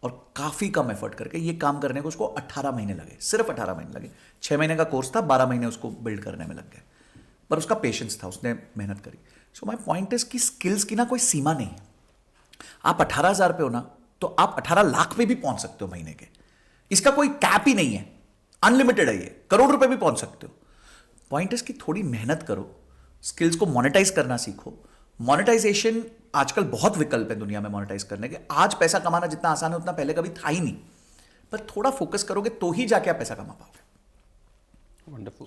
और काफी कम एफर्ट करके ये काम करने को उसको 18 महीने लगे, सिर्फ 18 महीने लगे. 6 महीने का कोर्स था, 12 महीने उसको बिल्ड करने में लग गए. पर उसका पेशेंस था, उसने मेहनत करी. सो माई पॉइंट इज कि स्किल्स की ना कोई सीमा नहीं है. आप 18,000 पे हो ना, तो आप 18 लाख पे भी पहुंच सकते हो महीने के. इसका कोई कैप ही नहीं है, अनलिमिटेड है ये. करोड़ रुपए भी पहुंच सकते हो. पॉइंट इज कि थोड़ी मेहनत करो, स्किल्स को मोनेटाइज करना सीखो. मोनेटाइजेशन आजकल बहुत विकल्प है दुनिया में मोनेटाइज करने के. आज पैसा कमाना जितना आसान है उतना पहले कभी था ही नहीं. पर थोड़ा फोकस करोगे तो ही जाके आप पैसा कमा पाओगे. वंडरफुल.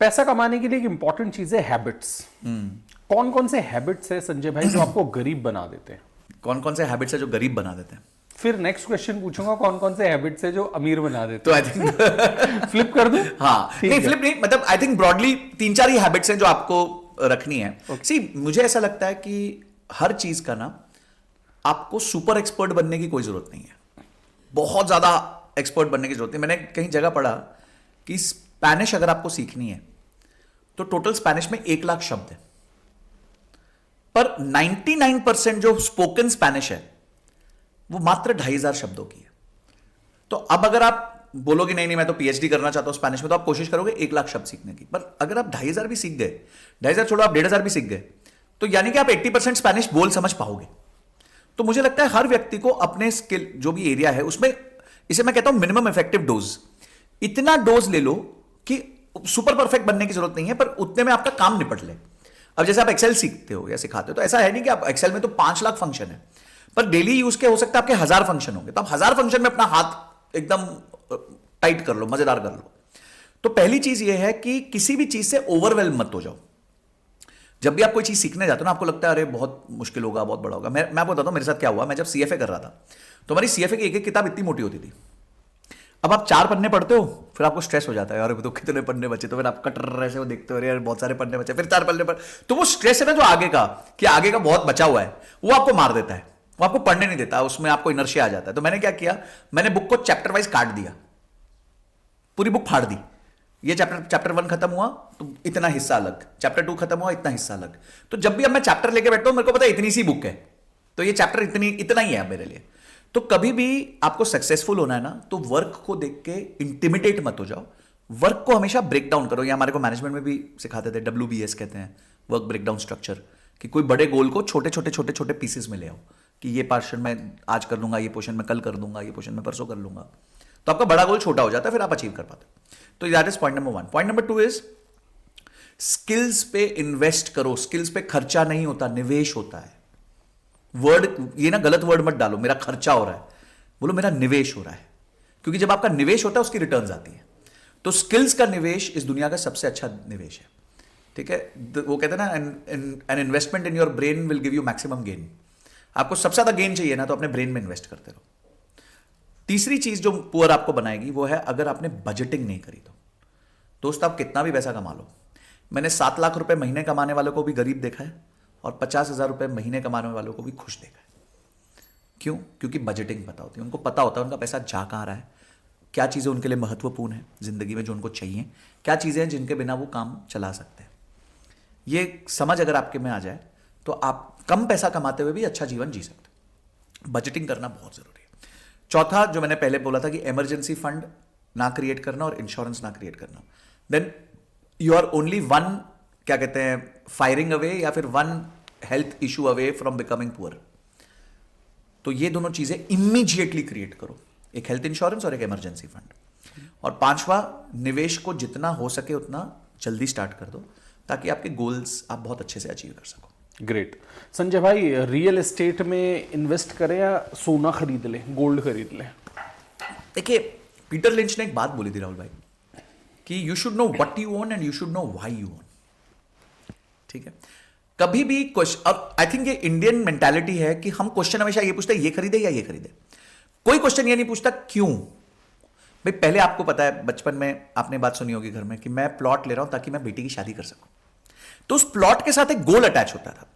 पैसा कमाने के लिए एक इंपॉर्टेंट चीज है हैबिट्स. कौन कौन से हैबिट्स है संजय भाई जो आपको गरीब बना देते हैं? कौन कौन से हैबिट्स है जो गरीब बना देते हैं? फिर नेक्स्ट क्वेश्चन पूछूंगा, कौन कौन से हैबिट्स है जो अमीर बना देते हैं? तो आई थिंक फ्लिप कर दूं? हाँ, नहीं फ्लिप नहीं, मतलब I think broadly 3-4 he habits हैं जो आपको रखनी है. सी मुझे ऐसा लगता है कि हर चीज का ना आपको सुपर एक्सपर्ट बनने की कोई जरूरत नहीं है, बहुत ज्यादा एक्सपर्ट बनने की जरूरत नहीं. मैंने कहीं जगह पढ़ा कि स्पैनिश अगर आपको सीखनी है तो टोटल स्पैनिश में 1 लाख शब्द है, पर 99% जो स्पोकन स्पैनिश है वो मात्र 2,500 शब्दों की है. तो अब अगर आप बोलोगे नहीं मैं तो PhD करना चाहता हूं स्पैनिश में, तो आप कोशिश करोगे 1 लाख शब्द सीखने की. पर अगर आप 2,500 भी सीख गए, 2,500 छोड़ो, आप 1,500 भी सीख गए, तो यानी कि आप 80% स्पैनिश बोल समझ पाओगे. तो मुझे लगता है हर व्यक्ति को अपने स्किल जो भी एरिया है उसमें, इसे मैं कहता हूं मिनिमम इफेक्टिव डोज, इतना डोज ले लो कि सुपर परफेक्ट बनने की जरूरत नहीं है, पर उतने में आपका काम निपट ले. अब जैसे आप एक्सेल सीखते हो या सिखाते हो, तो ऐसा है नहीं कि आप एक्सेल में तो 5 लाख फंक्शन है, पर डेली यूज के हो सकता है आपके 1,000 फंक्शन होंगे. तो आप 1,000 फंक्शन में अपना हाथ एकदम टाइट कर लो, मजेदार कर लो. तो पहली चीज यह है कि किसी भी चीज से ओवरवेल्म मत हो जाओ. जब भी आप कोई चीज सीखने जाते हो ना, आपको लगता है अरे बहुत मुश्किल होगा, बहुत बड़ा होगा. मैं आपको बताता हूं मेरे साथ क्या हुआ. मैं जब CFA कर रहा था तो हमारी CFA की एक एक किताब इतनी मोटी होती थी. अब आप 4 पन्ने पढ़ते हो, फिर आपको स्ट्रेस हो जाता है, अरे तो कितने पन्ने बचे, तो फिर आप कटर ऐसे वो देखते हो, अरे बहुत सारे पन्ने बचे, फिर 4 पन्ने पढ़, तो वो स्ट्रेस है ना जो आगे का, कि आगे का बहुत बचा हुआ है, वो आपको मार देता है, वो आपको पढ़ने नहीं देता, उसमें आपको इनर्शिया आ जाता है. तो मैंने क्या किया, मैंने बुक को चैप्टर वाइज काट दिया, पूरी बुक फाड़ दी. ये चैप्टर 1 खत्म हुआ तो इतना हिस्सा अलग, चैप्टर 2 खत्म हुआ इतना हिस्सा अलग. तो जब भी अब मैं चैप्टर लेके बैठता हूं, मेरे को पता है इतनी सी बुक है, तो ये चैप्टर इतना ही है मेरे लिए. तो कभी भी आपको सक्सेसफुल होना है ना, तो वर्क को देख के इंटिमिडेट मत हो जाओ, वर्क को हमेशा ब्रेक डाउन करो. ये हमारे को मैनेजमेंट में भी सिखाते थे, WBS कहते हैं, वर्क ब्रेकडाउन स्ट्रक्चर, कि कोई बड़े गोल को छोटे छोटे छोटे छोटे पीसेस में ले आओ, कि ये पोर्शन मैं आज कर लूंगा, ये पोर्शन मैं कल कर दूंगा, ये पोर्शन मैं परसों कर लूंगा. तो आपका बड़ा गोल छोटा हो जाता है, फिर आप अचीव कर पाते. तो that is point number 1. Point number 2 is skills पे इन्वेस्ट करो. स्किल्स पे खर्चा नहीं होता, निवेश होता है. वर्ड ये ना गलत वर्ड मत डालो, मेरा खर्चा हो रहा है, बोलो मेरा निवेश हो रहा है. क्योंकि जब आपका निवेश होता है उसकी रिटर्न्स आती है. तो स्किल्स का निवेश इस दुनिया का सबसे अच्छा निवेश है. ठीक है, वो कहते हैं ना, an investment in your brain will give you maximum gain. आपको सबसे ज्यादा गेन चाहिए ना, तो अपने ब्रेन में इन्वेस्ट करते रहो। तीसरी चीज जो पुअर आपको बनाएगी वो है अगर आपने बजटिंग नहीं करी तो। दोस्त आप कितना भी पैसा कमा लो, मैंने 7 लाख रुपए महीने कमाने वालों को भी गरीब देखा है और 50,000 रुपए महीने कमाने वालों को भी खुश देखा है। क्यों? क्योंकि बजटिंग पता होती है, उनको पता होता है उनका पैसा जा कहाँ रहा है, क्या चीज़ें उनके लिए महत्वपूर्ण है जिंदगी में जो उनको चाहिए, क्या चीज़ें हैं जिनके बिना वो काम चला सकते हैं। ये समझ अगर आपके में आ जाए तो आप कम पैसा कमाते हुए भी अच्छा जीवन जी सकते हैं। बजटिंग करना बहुत जरूरी है। चौथा जो मैंने पहले बोला था कि इमरजेंसी फंड ना क्रिएट करना और इंश्योरेंस ना क्रिएट करना, then you are only one, क्या कहते हैं, फायरिंग अवे या फिर one health issue away from becoming poor. तो ये दोनों चीजें इमीडिएटली क्रिएट करो, एक हेल्थ इंश्योरेंस और एक इमरजेंसी फंड। और पांचवा, निवेश को जितना हो सके उतना जल्दी स्टार्ट कर दो ताकि आपके गोल्स आप बहुत अच्छे से अचीव कर सको। ग्रेट। संजय भाई, रियल एस्टेट में इन्वेस्ट करें या सोना खरीद लें, गोल्ड खरीद लें? देखिए, पीटर लिंच ने एक बात बोली थी राहुल भाई कि you should know what you own and you should know why you own. ठीक है, कभी भी क्वेश्चन, अब आई थिंक ये इंडियन मेंटालिटी है कि हम क्वेश्चन हमेशा ये पूछते हैं ये खरीदे या ये खरीदे। कोई क्वेश्चन ये नहीं पूछता क्यों। भाई पहले आपको पता है, बचपन में आपने बात सुनी होगी घर में कि मैं प्लॉट ले रहा हूं ताकि मैं बेटी की शादी कर सकूं, तो उस प्लॉट के साथ एक गोल अटैच होता था।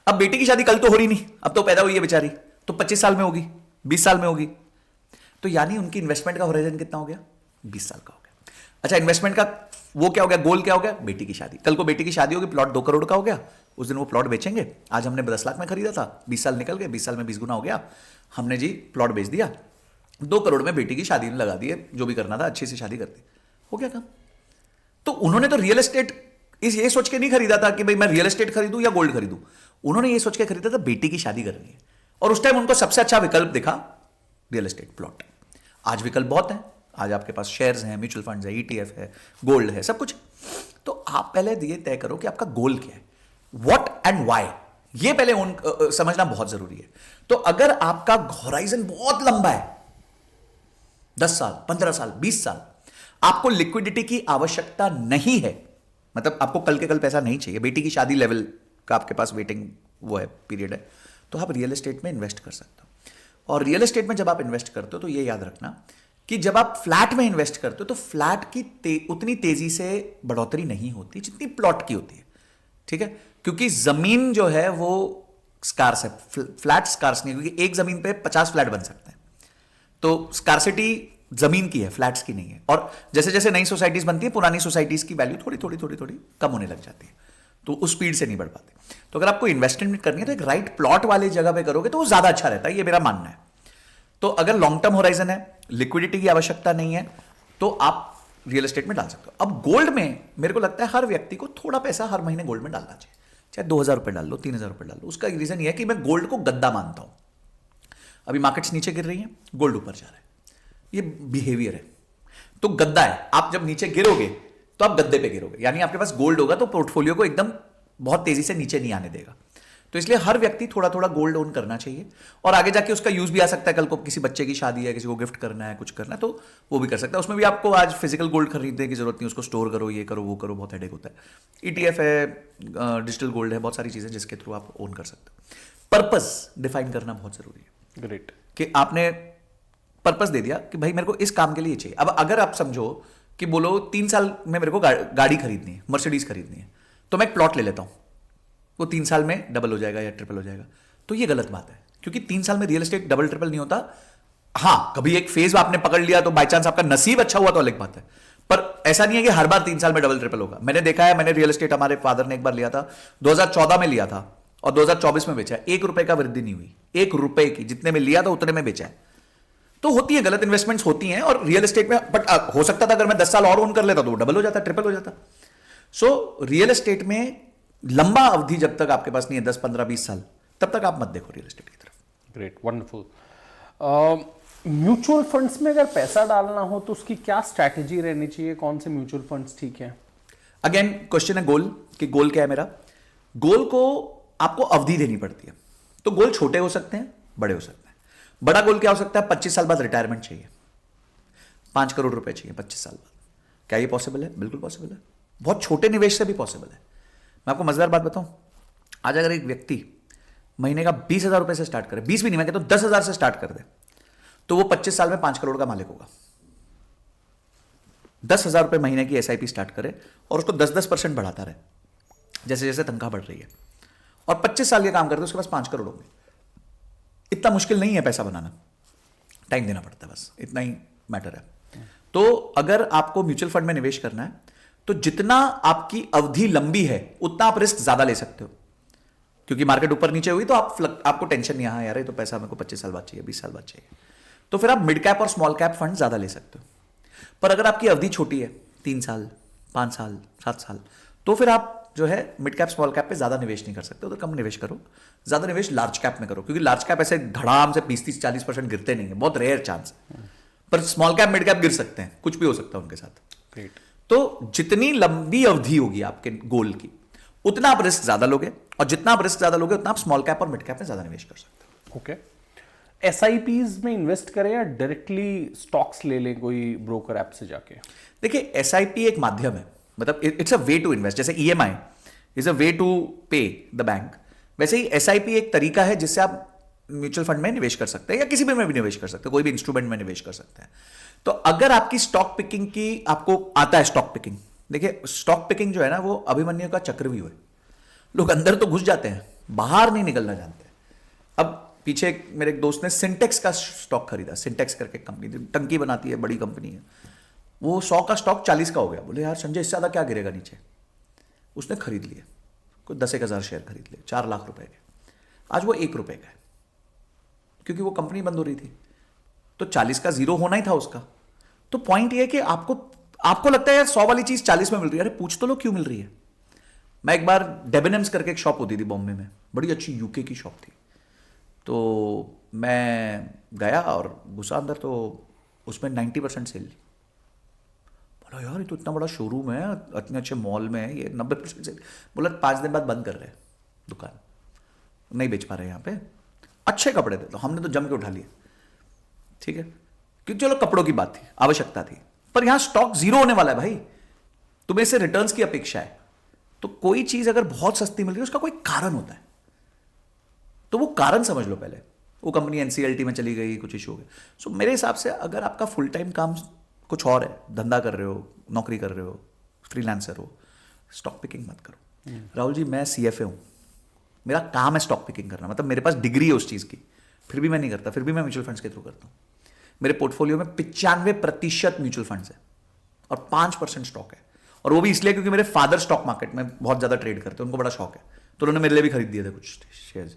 अब बेटी की शादी कल तो हो रही नहीं, अब तो पैदा हुई है बेचारी, तो 25 साल में होगी, 20 साल में होगी, तो यानी उनकी इन्वेस्टमेंट का होराइजन कितना हो गया? 20 साल का हो गया। अच्छा, इन्वेस्टमेंट का वो क्या हो गया, गोल क्या हो गया? बेटी की शादी। कल को बेटी की शादी होगी, प्लॉट 2 करोड़ का हो गया, उस दिन वो प्लॉट बेचेंगे। आज हमने 10 लाख में खरीदा था, 20 साल निकल गए, 20 साल में 20 गुना हो गया, हमने जी प्लॉट बेच दिया, 2 करोड़ में बेटी की शादी में लगा दिए, जो भी करना था अच्छी से शादी करती, हो गया काम। तो उन्होंने तो रियल एस्टेट ये सोच के नहीं खरीदा था कि भाई मैं रियल एस्टेट खरीदूं या गोल्ड खरीदूं, उन्होंने ये सोच के खरीदा था बेटी की शादी करनी है, और उस टाइम उनको सबसे अच्छा विकल्प दिखा रियल एस्टेट, प्लॉट। आज विकल्प बहुत हैं, आज आपके पास शेयर्स हैं, म्यूचुअल फंड्स है, ईटीएफ है, गोल्ड है, सब कुछ। तो आप पहले ये तय करो कि आपका गोल क्या है, व्हाट एंड व्हाई, ये पहले समझना बहुत जरूरी है। तो अगर आपका होराइजन बहुत लंबा है, 10 साल, 15 साल, 20 साल, आपको लिक्विडिटी की आवश्यकता नहीं है, मतलब आपको कल के कल पैसा नहीं चाहिए, बेटी की शादी लेवल का आपके पास वेटिंग वो है, पीरियड है, तो आप रियल एस्टेट में इन्वेस्ट कर सकते हो। और रियल एस्टेट में जब आप इन्वेस्ट करते हो तो ये याद रखना कि जब आप फ्लैट में इन्वेस्ट करते हो तो फ्लैट की उतनी तेजी से बढ़ोतरी नहीं होती जितनी प्लॉट की होती है। ठीक है, क्योंकि जमीन जो है वो स्कार्स है, फ्लैट स्कार्स नहीं, क्योंकि एक जमीन पे 50 फ्लैट बन सकते हैं, तो स्कार्सिटी जमीन की है, फ्लैट्स की नहीं है। और जैसे जैसे नई सोसाइटीज बनती है, पुरानी सोसाइटीज की वैल्यू थोड़ी थोड़ी थोड़ी थोड़ी कम होने लग जाती है, तो उस स्पीड से नहीं बढ़ पाते। तो अगर आपको इन्वेस्टमेंट करनी है तो एक राइट प्लॉट वाली जगह पे करोगे तो वो ज्यादा अच्छा रहता है, ये मेरा मानना है। तो अगर लॉन्ग टर्म होराइजन है, लिक्विडिटी की आवश्यकता नहीं है, तो आप रियल एस्टेट में डाल सकते हो। अब गोल्ड में मेरे को लगता है हर व्यक्ति को थोड़ा पैसा हर महीने गोल्ड में डालना चाहिए, चाहे 2,000 रुपए डाल लो, 3,000 रुपए डाल लो। उसका रीजन ये है कि मैं गोल्ड को गद्दा मानता हूं। अभी मार्केट्स नीचे गिर रही हैं, गोल्ड ऊपर जा रहा है, ये बिहेवियर है। तो गद्दा है, आप जब नीचे गिरोगे तो आप गद्दे पे गिरोगे, यानी आपके पास गोल्ड होगा तो पोर्टफोलियो को एकदम बहुत तेजी से नीचे नहीं आने देगा। तो इसलिए हर व्यक्ति थोड़ा थोड़ा गोल्ड ओन करना चाहिए, और आगे जाके उसका यूज भी आ सकता है। कल को किसी बच्चे की शादी है, किसी को गिफ्ट करना है, कुछ करना है, तो वो भी कर सकता है। उसमें भी आपको आज फिजिकल गोल्ड खरीदने की जरूरत नहीं, उसको स्टोर करो, ये करो, वो करो, बहुत हेडेक होता है। ईटीएफ है, डिजिटल गोल्ड है, बहुत सारी चीजें जिसके थ्रू आप ओन कर सकते हो। पर्पस डिफाइन करना बहुत जरूरी है। ग्रेट। कि आपने पर्पस दे दिया कि भाई मेरे को इस काम के लिए चाहिए। अब अगर आप समझो कि बोलो 3 साल में मेरे को गाड़ी खरीदनी है, मर्सिडीज खरीदनी है, तो मैं एक प्लॉट ले लेता हूं, वो 3 साल में डबल हो जाएगा या ट्रिपल हो जाएगा, तो ये गलत बात है, क्योंकि 3 साल में रियल एस्टेट डबल ट्रिपल नहीं होता। हाँ, कभी एक फेज आपने पकड़ लिया तो बाई चांस आपका नसीब अच्छा हुआ तो अलग बात है, पर ऐसा नहीं है कि हर बार 3 साल में डबल ट्रिपल होगा। मैंने देखा है, मैंने रियल एस्टेट हमारे फादर ने एक बार लिया था, 2014 में लिया था और 2024 में बेचा है, 1 रुपए का वृद्धि नहीं हुई, 1 रुपए की, जितने में लिया था उतने में बेचा है। तो होती है, गलत इन्वेस्टमेंट्स होती हैं और रियल एस्टेट में, बट हो सकता था अगर मैं 10 साल और ओन कर लेता तो वो डबल हो जाता, ट्रिपल हो जाता। सो रियल एस्टेट में लंबा अवधि जब तक आपके पास नहीं है, 10, 15, 20 साल, तब तक आप मत देखो रियल एस्टेट की तरफ। Great, wonderful. म्यूचुअल फंड्स में अगर पैसा डालना हो तो उसकी क्या स्ट्रैटेजी रहनी चाहिए, कौन से म्यूचुअल फंड्स ठीक है? अगेन क्वेश्चन है गोल, कि गोल क्या है मेरा। गोल को आपको अवधि देनी पड़ती है, तो गोल छोटे हो सकते हैं, बड़े हो सकते हैं। बड़ा गोल क्या हो सकता है? 25 साल बाद रिटायरमेंट चाहिए, 5 करोड़ रुपए चाहिए 25 साल बाद। क्या ये पॉसिबल है? बिल्कुल पॉसिबल है, बहुत छोटे निवेश से भी पॉसिबल है। मैं आपको मजेदार बात बताऊं, आज अगर एक व्यक्ति महीने का 20,000 रुपए से स्टार्ट करे, 20 भी नहीं, मैं कहता हूं 10,000 से स्टार्ट कर दे, तो वो 25 साल में 5 करोड़ का मालिक होगा। 10,000 रुपए महीने की एसआईपी स्टार्ट करे और उसको 10-10% बढ़ाता रहे जैसे जैसे तनख्वाह बढ़ रही है, और 25 साल के काम करते उसके पास 5 करोड़ होंगे। इतना मुश्किल नहीं है पैसा बनाना, टाइम देना पड़ता है, बस इतना ही मैटर है। तो अगर आपको म्यूचुअल फंड में निवेश करना है तो जितना आपकी अवधि लंबी है उतना आप रिस्क ज्यादा ले सकते हो, क्योंकि मार्केट ऊपर नीचे हुई तो आपको टेंशन नहीं, हाँ यार ये तो पैसा मेरे को 25 साल बाद चाहिए, 20 साल बाद चाहिए, तो फिर आप मिड कैप और स्मॉल कैप फंड ज्यादा ले सकते हो। पर अगर आपकी अवधि छोटी है, 3 साल, 5 साल, 7 साल, तो फिर आप जो है मिड कैप स्मॉल कैप पे ज्यादा निवेश नहीं कर सकते, तो कम निवेश करो, ज्यादा निवेश लार्ज कैप में करो, क्योंकि लार्ज कैप ऐसे धड़ाम से 20-30-40% गिरते नहीं है, बहुत रेयर चांस है। पर स्मॉल कैप मिड कैप गिर सकते हैं, कुछ भी हो सकता है उनके साथ। Great. तो जितनी लंबी अवधि होगी आपके गोल की, उतना आप रिस्क ज्यादा लोगे, और जितना आप रिस्क ज्यादा लोगे उतना आप स्मॉल कैप और मिड कैप में ज्यादा निवेश कर सकते हो। ओके, एसआईपीज में इन्वेस्ट करें या डायरेक्टली स्टॉक्स ले लें कोई ब्रोकर ऐप से जाके? देखिए, एसआईपी एक माध्यम है, मतलब it's a way to invest, जैसे EMI is a way to pay the bank, वैसे ही एसआईपी एक तरीका है जिससे आप म्यूचुअल फंड में निवेश कर सकते हैं या किसी भी में भी निवेश कर सकते हैं, कोई भी इंस्ट्रूमेंट में निवेश कर सकते हैं। तो अगर आपकी स्टॉक पिकिंग की, आपको आता है स्टॉक पिकिंग, देखिए स्टॉक पिकिंग जो है ना वो अभिमन्यु का चक्रव्यूह है, लोग अंदर तो घुस जाते हैं, बाहर नहीं निकलना जानते। अब पीछे मेरे एक दोस्त ने सिंटेक्स का स्टॉक खरीदा, सिंटेक्स करके कंपनी टंकी बनाती है, बड़ी कंपनी है, वो 100 का स्टॉक 40 का हो गया। बोले यार संजय इससे ज्यादा क्या गिरेगा नीचे, उसने खरीद लिए, कोई 10,000 शेयर खरीद लिए, 4 लाख रुपए के, आज वो 1 रुपए का है, क्योंकि वो कंपनी बंद हो रही थी, तो 40 का जीरो होना ही था उसका। तो पॉइंट ये है कि आपको लगता है यार 100 वाली चीज 40 में मिल रही है, अरे पूछ तो लो क्यों मिल रही है। मैं एक बार डेबेनम्स करके एक शॉप होती थी बॉम्बे में, बड़ी अच्छी यूके की शॉप थी, तो मैं गया और घुसा अंदर, तो उसमें 90% सेल। बोला यार ये तो इतना बड़ा शोरूम है, इतने अच्छे मॉल में है, ये 90% सेल। बोला 5 दिन बाद बंद कर रहे हैं दुकान, नहीं बेच पा रहे यहाँ पे, अच्छे कपड़े थे, तो हमने तो जम के उठा लिए, ठीक है, क्योंकि चलो कपड़ों की बात थी, आवश्यकता थी, पर यहां स्टॉक जीरो होने वाला है भाई, तुम्हें इससे रिटर्न्स की अपेक्षा है, तो कोई चीज अगर बहुत सस्ती मिल रही है उसका कोई कारण होता है, तो वो कारण समझ लो पहले। वो कंपनी एनसीएलटी में चली गई, कुछ इशू हो गया। सो मेरे हिसाब से अगर आपका फुल टाइम काम कुछ और है, धंधा कर रहे हो, नौकरी कर रहे हो, फ्रीलांसर हो, स्टॉक पिकिंग मत करो। राहुल जी मैं सीएफए हूं, मेरा काम है स्टॉक पिकिंग करना, मतलब मेरे पास डिग्री है उस चीज की, फिर भी मैं नहीं करता, फिर भी मैं म्यूचुअल फंड्स के थ्रू करता हूं। मेरे पोर्टफोलियो में 95% म्यूचुअल फंड्स है और 5% स्टॉक है, और वो भी इसलिए क्योंकि मेरे फादर स्टॉक मार्केट में बहुत ज्यादा ट्रेड करते हैं, उनको बड़ा शौक है, तो उन्होंने मेरे लिए भी खरीद दिए थे कुछ शेयर्स।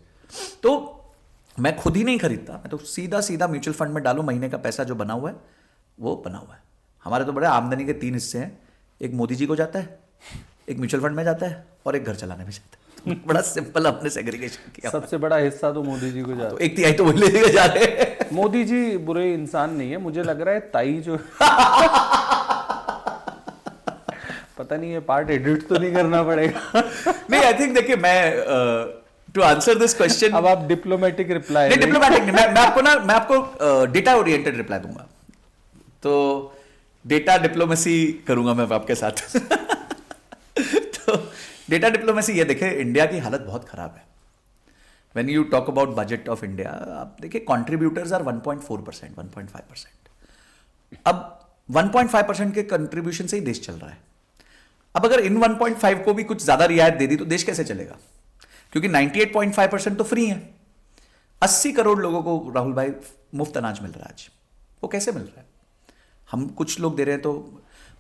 तो मैं खुद ही नहीं खरीदता, मैं तो सीधा सीधा म्यूचुअल फंड में डालूं, महीने का पैसा जो बना हुआ है वो बना हुआ है। हमारे तो बड़े आमदनी के 3 हिस्से हैं, एक मोदी जी को जाता है, एक म्यूचुअल फंड में जाता है, और एक घर चलाने में जाता है। बड़ा सिंपल अपने सेग्रीगेशन किया। सबसे बड़ा हिस्सा तो मोदी जी को जाता है, तो 1/3 तो वो लेके जा रहे हैं। मोदी जी बुरे इंसान नहीं है, मुझे लग रहा है ताई जो पता नहीं ये पार्ट एडिट तो नहीं करना पड़ेगा। नहीं, आई थिंक देखिए, मैं टू आंसर दिस क्वेश्चन, अब आप डिप्लोमेटिक रिप्लाई, नहीं डिप्लोमेटिक नहीं, मैं आपको डेटा ओरिएंटेड रिप्लाई दूंगा, तो डेटा डिप्लोमेसी करूंगा मैं आपके साथ। तो डेटा डिप्लोमेसी ये देखे, इंडिया की हालत बहुत खराब है। When you talk about budget of India, आप देखिए कॉन्ट्रीब्यूटर्स आर 1.4%, 1.5%। अब 1.5% के कंट्रीब्यूशन से ही देश चल रहा है। अब अगर इन 1.5 को भी कुछ ज्यादा रियायत दे दी तो देश कैसे चलेगा, क्योंकि 98.5% तो फ्री है। 80 करोड़ लोगों को राहुल भाई मुफ्त अनाज मिल रहा है आज, वो कैसे मिल रहा है? हम कुछ लोग दे रहे हैं तो,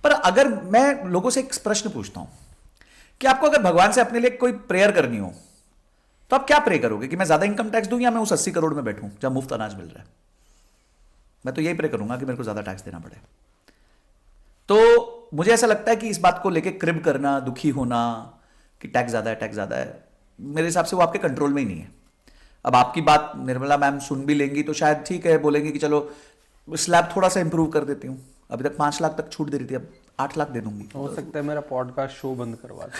पर अगर मैं लोगों से एक प्रश्न पूछता हूं कि आपको अगर भगवान से अपने लिए कोई प्रेयर करनी हो तो आप क्या प्रे करोगे, कि मैं ज्यादा इनकम टैक्स दूं या मैं उस 80 करोड़ में बैठूं जहां मुफ्त अनाज मिल रहा है? मैं तो यही प्रे करूंगा कि मेरे को ज्यादा टैक्स देना पड़े। तो मुझे ऐसा लगता है कि इस बात को लेके क्रिब करना, दुखी होना कि टैक्स ज्यादा है, टैक्स ज्यादा है, मेरे हिसाब से वो आपके कंट्रोल में ही नहीं है। अब आपकी बात निर्मला मैम सुन भी लेंगी तो शायद ठीक है, बोलेंगी कि चलो स्लैब थोड़ा सा इंप्रूव कर देती हूँ, अभी तक 5 लाख तक छूट दे रही थी, अब 8 लाख दे दूंगी। हो सकता है मेरा पॉडकास्ट शो बंद करवा दे।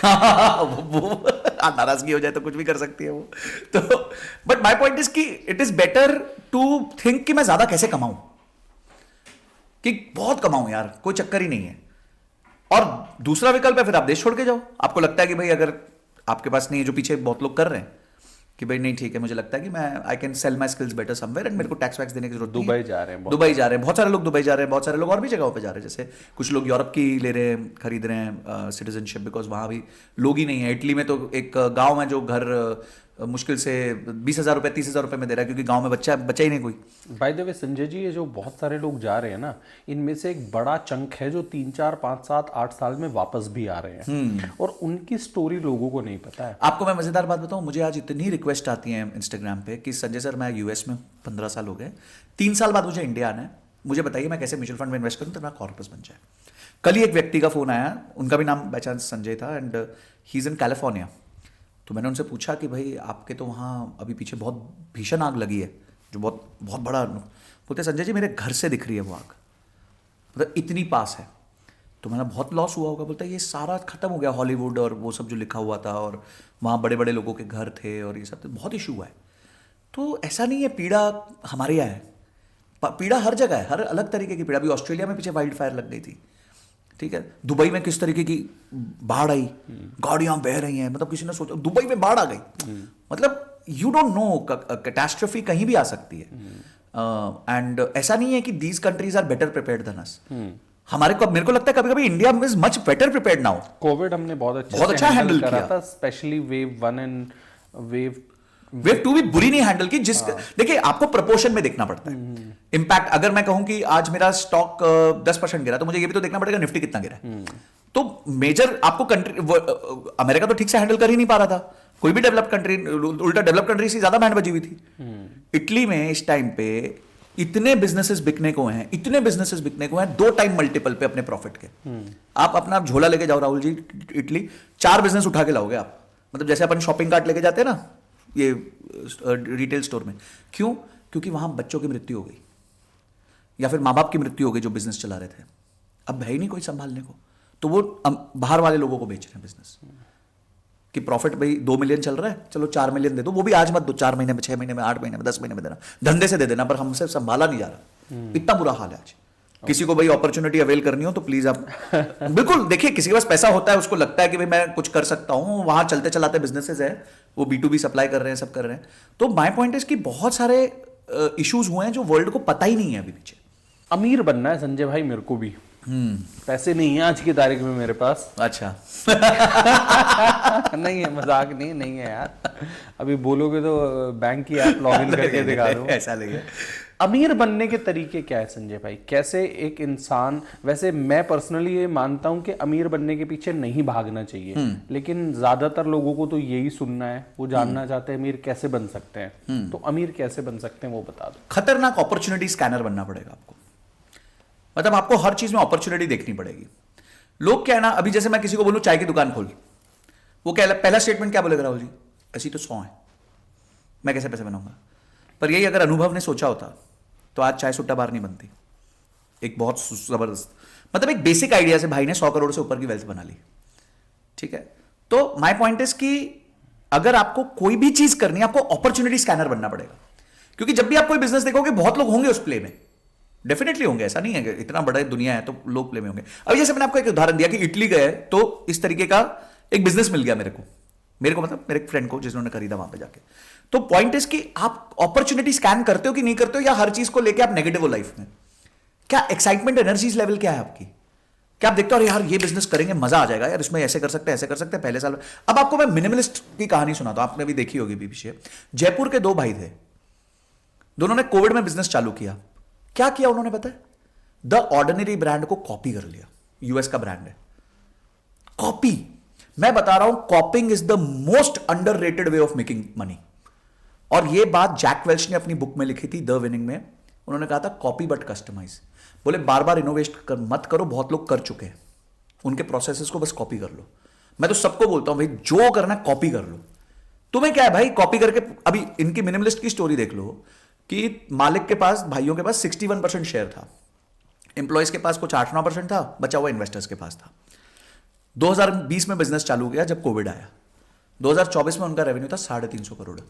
वो नाराजगी हो जाए तो कुछ भी कर सकती है वो। तो बट माय पॉइंट इज कि it is better to think कि मैं ज्यादा कैसे कमाऊं, कि बहुत कमाऊं यार, कोई चक्कर ही नहीं है। और दूसरा विकल्प है फिर आप देश छोड़ के जाओ। आपको लगता है कि भाई अगर आपके पास नहीं है, जो पीछे बहुत लोग कर रहे हैं कि भाई नहीं ठीक है, मुझे लगता है कि मैं I can sell my skills better somewhere and मेरे को टैक्स वैक्स देने की जरूरत नहीं है। दुबई जा रहे हैं दुबई जा रहे हैं बहुत सारे लोग, दुबई जा रहे हैं बहुत सारे लोग, और भी जगहों पे जा रहे हैं, जैसे कुछ लोग यूरोप की ले रहे हैं, खरीद रहे हैं सिटीजनशिप, बिकॉज वहाँ भी लोग ही नहीं है। इटली में तो एक गाँव है जो घर मुश्किल से 20,000 रुपये 30,000 रुपये में दे रहा है, क्योंकि गाँव में बच्चा ही नहीं कोई। By the way Sanjay ji, ये जो बहुत सारे लोग जा रहे हैं ना, इनमें से एक बड़ा चंक है जो 3, 4, 5, 7, 8 साल में वापस भी आ रहे हैं, और उनकी स्टोरी लोगों को नहीं पता है। आपको मैं मजेदार बात बताऊं, मुझे आज इतनी रिक्वेस्ट आती है इंस्टाग्राम पे कि संजय सर मैं यूएस में 15 साल हो गए, 3 साल बाद मुझे इंडिया आना है, मुझे बताइए मैं कैसे म्यूचुअल फंड में इन्वेस्ट करूं तो मेरा कॉर्पस बन जाए। कल ही एक व्यक्ति का फोन आया, उनका भी नाम बाय चांस संजय था, and he is in California. तो मैंने उनसे पूछा कि भाई आपके तो वहाँ अभी पीछे बहुत भीषण आग लगी है, जो बहुत बहुत बड़ा, बोलते संजय जी मेरे घर से दिख रही है वो आग, मतलब इतनी पास है। तो मैंने बहुत लॉस हुआ होगा, बोलता है ये सारा खत्म हो गया, हॉलीवुड और वो सब जो लिखा हुआ था, और वहाँ बड़े बड़े लोगों के घर थे, और ये सब तो बहुत इशू हुआ है। तो ऐसा नहीं है पीड़ा हमारे यहाँ है, पीड़ा हर जगह है, हर अलग तरीके की पीड़ा। अभी ऑस्ट्रेलिया में पीछे वाइल्ड फायर लग गई थी, ठीक है, दुबई में किस तरीके की बाढ़ आई, गाड़ियां बह रही हैं, मतलब किसी ने सोचा दुबई में बाढ़ आ गई, मतलब यू डोंट नो, कैटास्ट्रोफी कहीं भी आ सकती है। एंड ऐसा नहीं है कि these countries are better prepared than us. मेरे को लगता है कभी कभी India is much better prepared now. Covid हमने बहुत अच्छा हैंडल किया था, स्पेशली वेव 1 एंड वेव 2 भी बुरी नहीं हैंडल की। देखिए आपको प्रपोर्शन में देखना पड़ता है इम्पैक्ट। अगर मैं कहूं कि आज मेरा स्टॉक 10% गिरा, तो मुझे ये भी तो देखना पड़ेगा निफ्टी कितना गिरा है। तो मेजर आपको कंट्री, अमेरिका तो ठीक से हैंडल कर ही नहीं पा रहा था, कोई भी डेवलप कंट्री, उल्टा डेवलप कंट्री से ज्यादा बैंड बजी हुई थी। इटली में इस टाइम पे इतने बिजनेसेस बिकने को हैं, 2 टाइम मल्टीपल पे अपने प्रॉफिट के। आप अपना झोला लेके जाओ राहुल जी, इटली 4 बिजनेस उठा के लाओगे आप, मतलब जैसे अपन शॉपिंग कार्ट लेके जाते हैं ना ये रिटेल स्टोर में। क्यों? क्योंकि वहां बच्चों की मृत्यु हो गई, या फिर माँ बाप की मृत्यु हो गई जो बिजनेस चला रहे थे, अब है ही नहीं कोई संभालने को, तो वो बाहर वाले लोगों को बेच रहे हैं बिजनेस कि प्रॉफिट भाई 2 मिलियन चल रहा है, चलो 4 मिलियन दे दो, वो भी आज मत दो, 4 महीने में, 6 महीने में, 8 महीने में, 10 महीने में देना, धंधे से दे देना, पर हमसे संभाला नहीं जा रहा। इतना बुरा हाल है आज। किसी को भाई अपॉर्चुनिटी अवेल करनी हो तो प्लीज आप बिल्कुल देखिए, किसी के पास पैसा होता है, उसको लगता है कि भाई मैं कुछ कर सकता हूं, वहां चलते चलाते बिजनेसेस है, वो B2B सप्लाई कर रहे हैं, सब कर रहे हैं। तो माय पॉइंट इज कि बहुत सारे इश्यूज हुए हैं जो वर्ल्ड को पता ही नहीं है अभी पीछे। अमीर बनना है संजय भाई, मेरे को भी पैसे नहीं है आज की तारीख में मेरे पास। अच्छा नहीं है, मजाक नहीं है यार, अभी बोलोगे तो बैंक की ऐप लॉगिन करके दिखा दो। ऐसा नहीं है। अमीर बनने के तरीके क्या है संजय भाई? कैसे एक इंसान, वैसे मैं पर्सनली ये मानता हूं कि अमीर बनने के पीछे नहीं भागना चाहिए, लेकिन ज्यादातर लोगों को तो यही सुनना है, वो जानना चाहते हैं अमीर कैसे बन सकते हैं। तो अमीर कैसे बन सकते हैं वो बता दो। खतरनाक अपॉर्चुनिटी स्कैनर बनना पड़ेगा आपको, मतलब आपको हर चीज में अपॉर्चुनिटी देखनी पड़ेगी। लोग क्या है ना, अभी जैसे मैं किसी को बोलूं चाय की दुकान खोल, वो क्या पहला स्टेटमेंट क्या बोलेगा, राहुल जी ऐसी तो 100 है, मैं कैसे पैसे बनाऊंगा। पर यही अगर अनुभव ने सोचा होता तो आज चाय सुट्टा बार नहीं बनती। एक बहुत जबरदस्त, मतलब एक बेसिक आइडिया से भाई ने 100 करोड़ से ऊपर की वेल्थ बना ली, ठीक है। तो माय पॉइंट इज कि अगर आपको कोई भी चीज करनी है, आपको अपॉर्चुनिटी स्कैनर बनना पड़ेगा, क्योंकि जब भी आप कोई बिजनेस देखोगे बहुत लोग होंगे उस प्ले में, डेफिनेटली होंगे, ऐसा नहीं है कि इतना बड़ा दुनिया है तो लोग प्ले में होंगे। अभी जैसे मैंने आपको एक उदाहरण दिया कि इटली गए तो इस तरीके का एक बिजनेस मिल गया मेरे को मतलब मेरे फ्रेंड को, जिन्होंने खरीदा वहां पे जाके। तो पॉइंट इज कि आप अपॉर्चुनिटी स्कैन करते हो कि नहीं करते हो, या हर चीज को लेके आप नेगेटिव हो लाइफ में। क्या एक्साइटमेंट एनर्जीज लेवल क्या है आपकी? क्या आप देखते हो यार ये बिजनेस करेंगे मजा आ जाएगा यार, इसमें ऐसे कर सकते हैं, ऐसे कर सकते हैं पहले साल में। अब आपको मैं मिनिमलिस्ट की कहानी सुनाता हूं, आपने भी देखी होगी पीछे। जयपुर के 2 भाई थे, दोनों ने कोविड में बिजनेस चालू किया। क्या किया उन्होंने पता है? द ऑर्डिनरी ब्रांड को कॉपी कर लिया, यूएस का ब्रांड है। कॉपी, मैं बता रहा हूं, कॉपिंग is the most underrated way of making money. और ये बात जैक वेल्च ने अपनी बुक में लिखी थी द विनिंग में। उन्होंने कहा था कॉपी बट कस्टमाइज। बोले बार बार इनोवेट मत करो, बहुत लोग कर चुके हैं, उनके प्रोसेसेस को बस कॉपी कर लो। मैं तो सबको बोलता हूं भाई जो करना है कॉपी कर लो। तुम्हें क्या है भाई कॉपी करके? अभी इनकी मिनिमलिस्ट की स्टोरी देख लो कि मालिक के पास, भाइयों के पास 61% शेयर था, एम्प्लॉयज के पास कुछ 8-9% था, बचा हुआ इन्वेस्टर्स के पास था। 2020 में बिजनेस चालू किया जब कोविड आया। 2024 में उनका रेवेन्यू था 350 करोड़,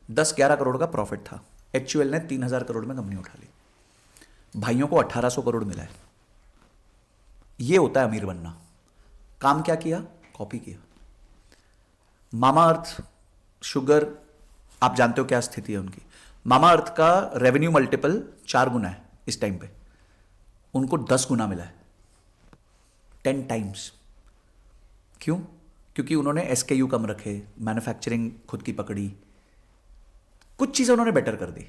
10-11 करोड़ का प्रॉफिट था। HUL ने 3000 करोड़ में कंपनी उठा ली, भाइयों को 1800 करोड़ मिला है। यह होता है अमीर बनना। काम क्या किया? कॉपी किया। मामा अर्थ शुगर, आप जानते हो क्या स्थिति है उनकी। मामा अर्थ का रेवेन्यू मल्टीपल 4 गुना है इस टाइम पे, उनको 10 गुना मिला है, 10 टाइम्स। क्यों? क्योंकि उन्होंने एसकेयू कम रखे, मैन्युफैक्चरिंग खुद की पकड़ी, कुछ चीजें उन्होंने बेटर कर दी।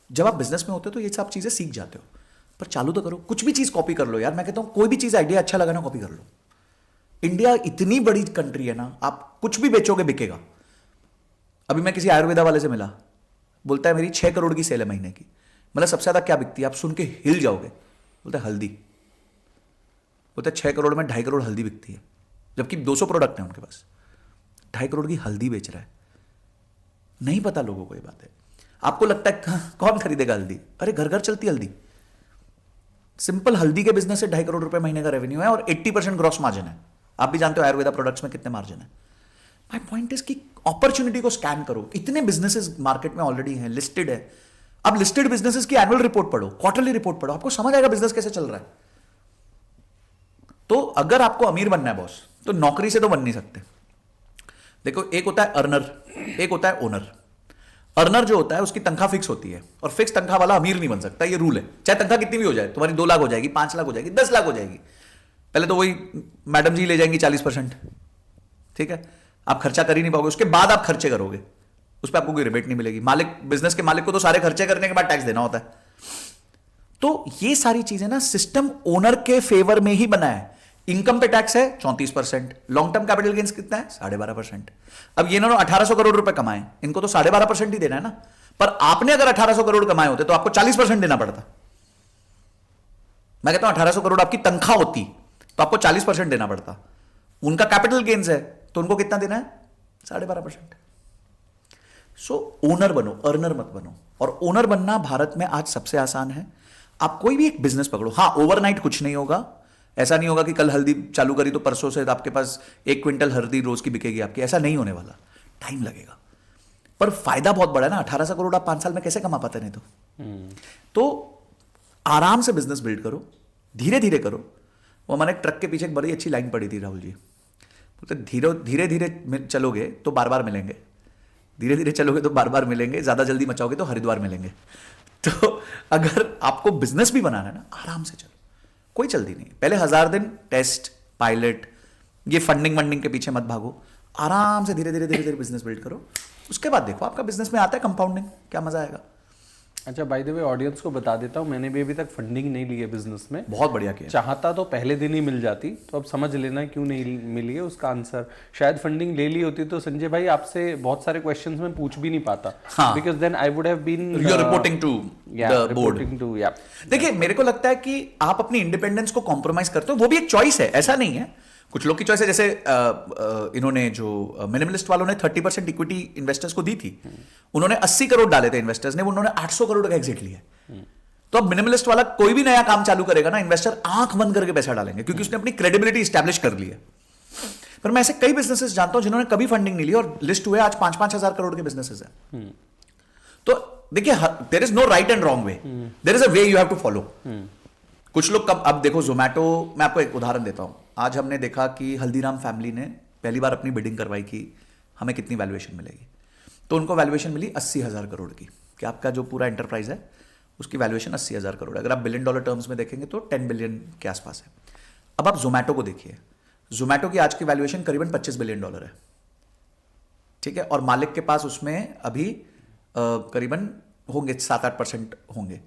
जब आप बिजनेस में होते हो तो ये सब चीजें सीख जाते हो, पर चालू तो करो, कुछ भी चीज कॉपी कर लो यार। मैं कहता हूं कोई भी चीज आइडिया अच्छा लगा ना, कॉपी कर लो। इंडिया इतनी बड़ी कंट्री है ना, आप कुछ भी बेचोगे बिकेगा। अभी मैं किसी आयुर्वेदा वाले से मिला, बोलता है मेरी 6 करोड़ की सेल है महीने की। मतलब सबसे ज्यादा क्या बिकती है? आप सुन के हिल जाओगे। बोलता है हल्दी। बोलता है 6 करोड़ में 2.5 करोड़ हल्दी बिकती है, जबकि 200 प्रोडक्ट है उनके पास। 2.5 करोड़ की हल्दी बेच रहा है। नहीं पता लोगों को ये बात है। आपको लगता है कौन खरीदेगा हल्दी? अरे घर घर चलती हल्दी। सिंपल हल्दी के बिजनेस से 2.5 करोड़ रुपए महीने का रेवेन्यू है और 80% ग्रॉस मार्जिन है। आप भी जानते हो आयुर्वेदा प्रोडक्ट्स में कितने मार्जिन है। माय पॉइंट इज कि अपॉर्चुनिटी को स्कैन करो। इतने बिजनेसेस मार्केट में ऑलरेडी हैं, लिस्टेड है। अब लिस्टेड बिजनेसेस की एनुअल रिपोर्ट पढ़ो, क्वार्टरली रिपोर्ट पढ़ो, आपको समझ आएगा बिजनेस कैसे चल रहा है। तो अगर आपको अमीर बनना है बॉस, तो नौकरी से तो बन नहीं सकते। देखो, एक होता है अर्नर, एक होता है ओनर। अर्नर जो होता है उसकी तनख्वाह फिक्स होती है, और फिक्स तनख्वाह वाला अमीर नहीं बन सकता, ये रूल है। चाहे तनख्वाह कितनी भी हो जाए, तुम्हारी 2 लाख हो जाएगी, 5 लाख हो जाएगी, 10 लाख हो जाएगी, पहले तो वही मैडम जी ले जाएंगी 40%। ठीक है, आप खर्चा कर ही नहीं पाओगे, उसके बाद आप खर्चे करोगे, उस पर आपको कोई रिबेट नहीं मिलेगी। मालिक, बिजनेस के मालिक को तो सारे खर्चे करने के बाद टैक्स देना होता है। तो ये सारी चीजें ना सिस्टम ओनर के फेवर में ही बना है। इनकम पे टैक्स है 34%, लॉन्ग टर्म कैपिटल गेन्स कितना है? 12.5%। अब ये इन्होंने 1800 करोड़ रुपए कमाए, इनको तो 12.5% ही देना है ना। पर आपने अगर 1800 करोड़ कमाए होते तो आपको 40% देना पड़ता। मैं कहता हूं 1800 करोड़ आपकी तनख्वाह होती तो आपको 40% देना पड़ता। उनका कैपिटल गेन्स है तो उनको कितना देना है? 12.5%। सो ओनर बनो, अर्नर मत बनो। और ओनर बनना भारत में आज सबसे आसान है। आप कोई भी एक बिजनेस पकड़ो। हाँ, ओवरनाइट कुछ नहीं होगा। ऐसा नहीं होगा कि कल हल्दी चालू करी तो परसों से आपके पास 1 क्विंटल हल्दी रोज की बिकेगी आपकी। ऐसा नहीं होने वाला, टाइम लगेगा। पर फायदा बहुत बड़ा है ना। 1800 करोड़ आप 5 साल में कैसे कमा पाते? नहीं तो आराम से बिजनेस बिल्ड करो, धीरे धीरे करो। वो हमारे ट्रक के पीछे एक बड़ी अच्छी लाइन पड़ी थी राहुल जी, बोलते धीरे धीरे चलोगे तो बार बार मिलेंगे, धीरे धीरे चलोगे तो बार बार मिलेंगे, ज्यादा जल्दी मचाओगे तो हरिद्वार मिलेंगे। तो अगर आपको बिजनेस भी बनाना है ना, आराम से चलो, कोई जल्दी नहीं। पहले 1000 दिन टेस्ट, पायलट, ये फंडिंग वंडिंग के पीछे मत भागो। आराम से धीरे धीरे बिजनेस बिल्ड करो। उसके बाद देखो आपका बिजनेस में आता है कंपाउंडिंग, क्या मजा आएगा। अच्छा, बाय द वे ऑडियंस को बता देता हूँ, मैंने भी अभी तक फंडिंग नहीं ली है बिजनेस में। बहुत बढ़िया किया। चाहता तो पहले दिन ही मिल जाती, तो अब समझ लेना क्यों नहीं मिली है उसका आंसर। शायद फंडिंग ले ली होती तो संजय भाई आपसे बहुत सारे क्वेश्चंस में पूछ भी नहीं पाता, because then I would have been reporting to the board. देखिए, मेरे को लगता है कि आप अपनी इंडिपेंडेंस को कॉम्प्रोमाइज करते हो, वो भी एक चॉइस है, ऐसा नहीं है। कुछ लोग की चॉइस है, जैसे इन्होंने जो मिनिमलिस्ट वालों ने 30% इक्विटी इन्वेस्टर्स को दी थी, उन्होंने 80 करोड़ डाले थे इन्वेस्टर्स ने, उन्होंने 800 करोड़ का एग्जिट लिया। तो अब मिनिमलिस्ट वाला कोई भी नया काम चालू करेगा ना, इन्वेस्टर आंख बंद करके पैसा डालेंगे, क्योंकि उसने अपनी क्रेडिबिलिटी स्टैब्लिश कर ली है। पर मैं ऐसे कई बिजनेसेस जानता हूं जिन्होंने कभी फंडिंग नहीं ली और लिस्ट हुए आज 5-5 हजार करोड़ के बिजनेसेस हैं। तो देखिए, there is no right and wrong way, there is a way you have to follow. कुछ लोग कब, अब देखो जोमैटो, मैं आपको एक उदाहरण देता हूं। आज हमने देखा कि हल्दीराम फैमिली ने पहली बार अपनी बिडिंग करवाई कि हमें कितनी वैल्यूएशन मिलेगी, तो उनको वैल्यूएशन मिली 80,000 करोड़ की, कि आपका जो पूरा एंटरप्राइज है उसकी वैल्यूएशन 80,000 करोड़ है। अगर आप $1 बिलियन टर्म्स में देखेंगे तो 10 बिलियन के आसपास है। अब आप जोमैटो को देखिए, जोमैटो की आज की वैल्यूएशन करीबन $25 बिलियन है। ठीक है, और मालिक के पास उसमें अभी करीबन होंगे 7-8% होंगे।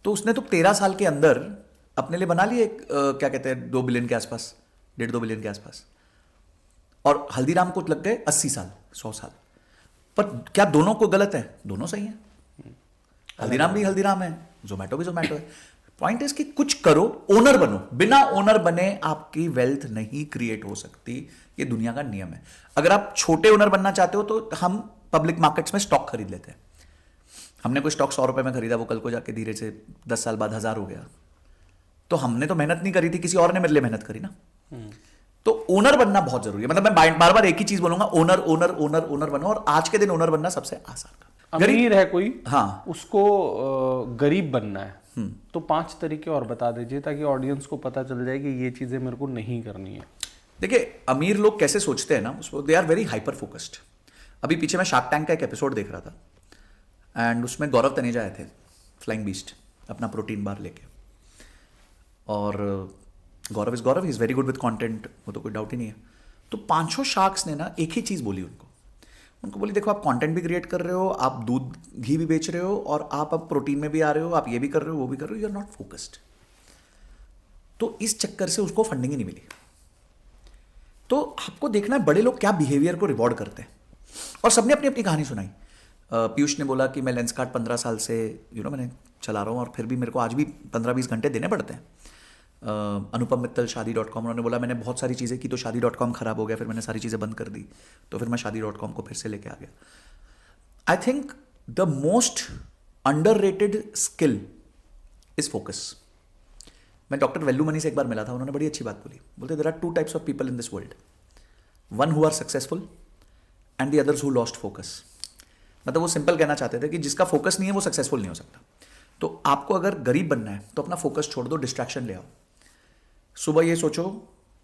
तो उसने तो 13 साल के अंदर अपने लिए बना लिए क्या कहते हैं 2 बिलियन के आसपास, 1.5-2 बिलियन के आसपास। और हल्दीराम को लग गए 80 साल, 100 साल। पर क्या दोनों को गलत है? दोनों सही है। हल्दीराम भी हल्दीराम है, जोमैटो भी जोमैटो है। पॉइंट इज कि कुछ करो, ओनर बनो। बिना ओनर बने आपकी वेल्थ नहीं क्रिएट हो सकती, ये दुनिया का नियम है। अगर आप छोटे ओनर बनना चाहते हो तो हम पब्लिक मार्केट्स में स्टॉक खरीद लेते हैं। हमने कोई स्टॉक 100 रुपए में खरीदा, वो कल को जाके धीरे से 10 साल बाद 1000 हो गया। तो हमने तो मेहनत नहीं करी थी, किसी और ने मेरे लिए मेहनत करी ना। तो ओनर बनना बहुत जरूरी है। मतलब मैं बार बार एक ही चीज बोलूंगा, ओनर ओनर ओनर ओनर बनो। और आज के दिन ओनर बनना सबसे आसान काम। अमीर है कोई, हाँ, उसको गरीब बनना है, तो 5 तरीके और बता दीजिए ताकि ऑडियंस को पता चल जाए कि ये चीजें मेरे को नहीं करनी है। देखिए, अमीर लोग कैसे सोचते हैं ना, they are very hyper focused. अभी पीछे मैं शार्क टैंक का एक एपिसोड देख रहा था एंड उसमें गौरव तनेजा आए थे, फ्लाइंग बीस्ट, अपना प्रोटीन बार लेके। और Gaurav is very good with content, वो तो कोई डाउट ही नहीं है। तो 500 शार्क्स ने ना एक ही चीज़ बोली उनको बोली देखो, आप कंटेंट भी क्रिएट कर रहे हो, आप दूध घी भी बेच रहे हो, और आप अब प्रोटीन में भी आ रहे हो, आप ये भी कर रहे हो, वो भी कर रहे हो, यू आर नॉट फोकस्ड। तो इस चक्कर से उसको फंडिंग ही नहीं मिली। तो आपको देखना है बड़े लोग क्या बिहेवियर को रिवॉर्ड करते हैं, और सबने अपनी अपनी कहानी सुनाई। पीयूष ने बोला कि मैं लेंसकार्ट 15 साल से मैंने चला रहा हूँ, और फिर भी मेरे को आज भी 15-20 घंटे देने पड़ते हैं। अनुपम मित्तल शादी.com, उन्होंने बोला मैंने बहुत सारी चीज़ें की तो शादी.com खराब हो गया, फिर मैंने सारी चीज़ें बंद कर दी, तो फिर मैं शादी.com को फिर से लेके आ गया। I think the most underrated skill is focus. मैं डॉक्टर वेल्लू मनी से एक बार मिला था, उन्होंने बड़ी अच्छी बात बोली। बोलते there are 2 types of people in this world, one who are successful and the others who lost focus. मतलब वो सिंपल कहना चाहते थे कि जिसका फोकस नहीं है वो सक्सेसफुल नहीं हो सकता। तो आपको अगर गरीब बनना है तो अपना फोकस छोड़ दो, डिस्ट्रैक्शन ले आओ। सुबह ये सोचो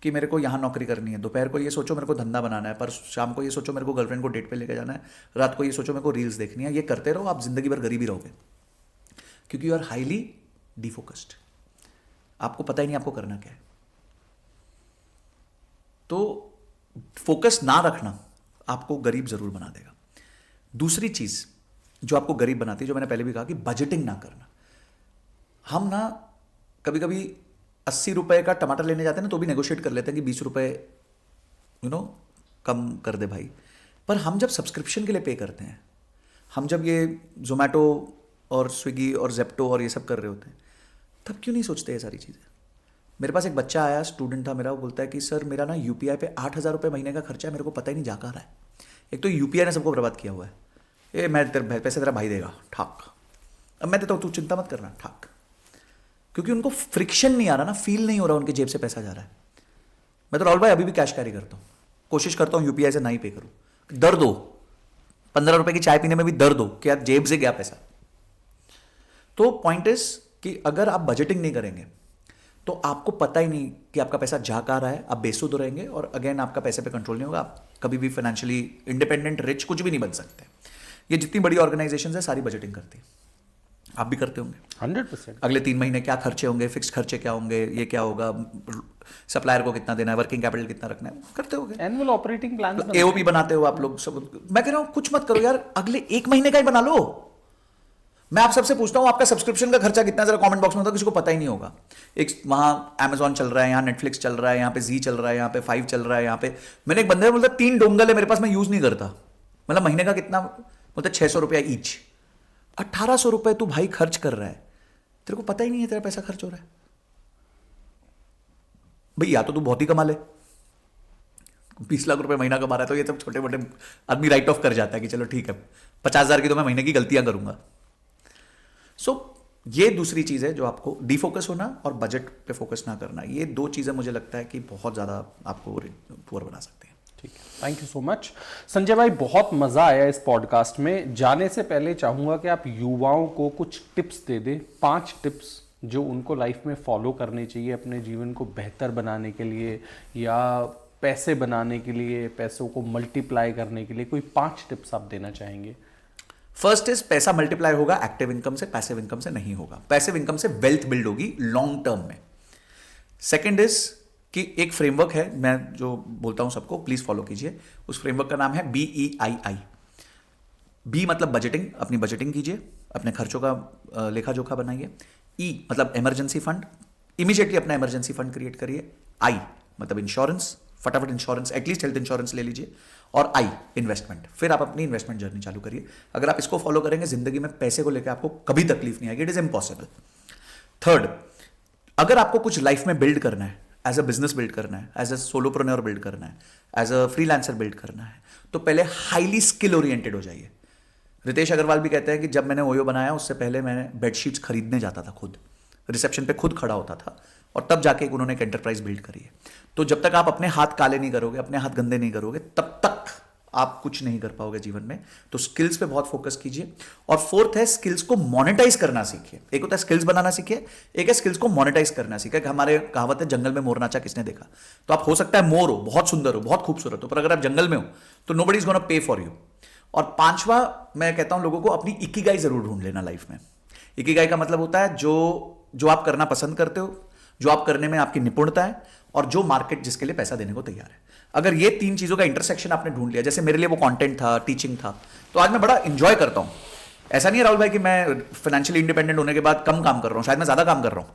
कि मेरे को यहाँ नौकरी करनी है, दोपहर को ये सोचो मेरे को धंधा बनाना है, पर शाम को ये सोचो मेरे को गर्लफ्रेंड को डेट पे लेके जाना है, रात को ये सोचो मेरे को रील्स देखनी है। ये करते रहो, आप जिंदगी भर गरीब ही रहोगे, क्योंकि यू आर हाईली डिफोकस्ड। आपको पता ही नहीं आपको करना क्या है। तो फोकस ना रखना आपको गरीब जरूर बना देगा। दूसरी चीज जो आपको गरीब बनाती है, जो मैंने पहले भी कहा, कि बजटिंग ना करना। हम ना कभी कभी 80 रुपए का टमाटर लेने जाते हैं ना, तो भी नेगोशिएट कर लेते हैं कि 20 रुपए कम कर दे भाई। पर हम जब सब्सक्रिप्शन के लिए पे करते हैं, हम जब ये जोमेटो और स्विगी और जेप्टो और ये सब कर रहे होते हैं, तब क्यों नहीं सोचते ये सारी चीज़ें। मेरे पास एक बच्चा आया, स्टूडेंट था मेरा, वो बोलता है कि सर मेरा ना यूपीआई पे 8,000 रुपये महीने का खर्चा है, मेरे को पता ही नहीं जा कर रहा है। एक तो यूपीआई ने सबको बर्बाद किया हुआ है। ये मैं तेरे पैसे तेरा भाई देगा, ठाक, अब मैं देता हूँ, तू चिंता मत करना, ठाक। क्योंकि उनको फ्रिक्शन नहीं आ रहा ना, फील नहीं हो रहा उनके जेब से पैसा जा रहा है। मैं तो राहुल भाई अभी भी कैश कैरी करता हूँ, कोशिश करता हूँ यूपीआई से ना ही पे करूँ। दर्द हो, 15 रुपए की चाय पीने में भी दर्द हो कि यार जेब से गया पैसा। तो पॉइंट इज कि अगर आप बजटिंग नहीं करेंगे तो आपको पता ही नहीं कि आपका पैसा जा कहाँ रहा है, आप बेसुध रहेंगे, और अगेन आपका पैसे पे कंट्रोल नहीं होगा, आप कभी भी फाइनेंशियली इंडिपेंडेंट, रिच कुछ भी नहीं बन सकते। ये जितनी बड़ी ऑर्गेनाइजेशन है सारी बजटिंग करती है, आप भी करते होंगे 100%। अगले 3 महीने क्या खर्चे होंगे, फिक्स खर्चे क्या होंगे, ये क्या होगा, सप्लायर को कितना देना है, वर्किंग कैपिटल कितना रखना है, करते होंगे। एनुअल ऑपरेटिंग प्लान, एओपी बनाते हो आप लोग सब। मैं कह रहा हूँ कुछ मत करो यार, अगले 1 महीने का ही बना लो। मैं आप सबसे पूछता हूँ आपका सब्सक्रिप्शन का खर्चा कितना, जरा कमेंट बॉक्स में बताओ, किसी को पता ही नहीं होगा। एक वहाँ Amazon चल रहा है, यहाँ नेटफ्लिक्स चल रहा है, यहाँ पे जी चल रहा है, यहाँ पे 5 चल रहा है, यहाँ पे मैंने एक बंदे ने बोलता 3 डोंगल है मेरे पास, मैं यूज नहीं करता। मतलब महीने का कितना बोलता, 600 रुपया ईच, 1800 रुपये तू भाई खर्च कर रहा है, तेरे को पता ही नहीं है तेरा पैसा खर्च हो रहा है। भाई या तो तू बहुत ही कमा ले, 20 लाख रुपए महीना कमा रहा है, तो ये सब छोटे मोटे आदमी राइट ऑफ कर जाता है कि चलो ठीक है 50,000 की तो मैं महीने की गलतियां करूंगा। सो ये दूसरी चीज है जो आपको डिफोकस होना और बजट पे फोकस ना करना, ये 2 चीजें मुझे लगता है कि बहुत ज्यादा आपको पुअर बना सकते हैं। ठीक है, thank you so much Sanjay भाई, बहुत मजा आया इस पॉडकास्ट में। जाने से पहले चाहूंगा कि आप युवाओं को कुछ टिप्स दे दें, 5 टिप्स जो उनको लाइफ में फॉलो करने चाहिए अपने जीवन को बेहतर बनाने के लिए, या पैसे बनाने के लिए, पैसों को मल्टीप्लाई करने के लिए। कोई 5 टिप्स आप देना चाहेंगे? फर्स्ट इज, पैसा मल्टीप्लाई होगा एक्टिव इनकम से, पैसिव इनकम से नहीं होगा। पैसिव इनकम से वेल्थ बिल्ड होगी लॉन्ग टर्म में। सेकंड इज कि एक फ्रेमवर्क है, मैं जो बोलता हूं सबको प्लीज फॉलो कीजिए। उस फ्रेमवर्क का नाम है BEII। बी मतलब बजटिंग, अपनी बजटिंग कीजिए, अपने खर्चों का लेखा जोखा बनाइए। ई मतलब इमरजेंसी फंड, इमीडिएटली अपना इमरजेंसी फंड क्रिएट करिए। आई मतलब इंश्योरेंस, फटाफट इंश्योरेंस, एटलीस्ट हेल्थ इंश्योरेंस ले लीजिए। और आई इन्वेस्टमेंट, फिर आप अपनी इन्वेस्टमेंट जर्नी चालू करिए। अगर आप इसको फॉलो करेंगे जिंदगी में पैसे को लेकर आपको कभी तकलीफ नहीं आएगी, इट इज इम्पॉसिबल। थर्ड, अगर आपको कुछ लाइफ में बिल्ड करना है, एज अ बिजनेस बिल्ड करना है, एज अ सोलोप्रेन्योर बिल्ड करना है, एज अ फ्रीलांसर बिल्ड करना है, तो पहले हाईली स्किल ओरिएंटेड हो जाइए। रितेश अग्रवाल भी कहते हैं कि जब मैंने ओयो बनाया उससे पहले मैंने बेडशीट्स खरीदने जाता था, खुद रिसेप्शन पे खुद खड़ा होता था, और तब जाके उन्होंने एक एंटरप्राइज बिल्ड करी है। तो जब तक आप अपने हाथ काले नहीं करोगे, अपने हाथ गंदे नहीं करोगे, तब तक आप कुछ नहीं कर पाओगे जीवन में। तो स्किल्स पे बहुत फोकस कीजिए। और फोर्थ है स्किल्स को मोनेटाइज करना सीखिए। एक होता है स्किल्स बनाना सीखिए, एक है स्किल्स को मोनेटाइज करना सीखिए। हमारे कहावत है जंगल में मोर नाचा किसने देखा। तो आप हो सकता है मोर हो, बहुत सुंदर हो, बहुत खूबसूरत हो, पर अगर आप जंगल में हो तो nobody is gonna pay for you. और पांचवा मैं कहता हूं लोगों को अपनी इकिगाई जरूर ढूंढ लेना लाइफ में। इकिगाई का मतलब होता है जो आप करना पसंद करते हो, जो आप करने में आपकी निपुणता है, और जो मार्केट जिसके लिए पैसा देने को तैयार है। अगर ये तीन चीजों का इंटरसेक्शन आपने ढूंढ लिया, जैसे मेरे लिए वो कंटेंट था, टीचिंग था, तो आज मैं बड़ा इंजॉय करता हूं। ऐसा नहीं है राहुल भाई कि मैं फाइनेंशियली इंडिपेंडेंट होने के बाद कम काम कर रहा हूं, शायद मैं ज्यादा काम कर रहा हूं,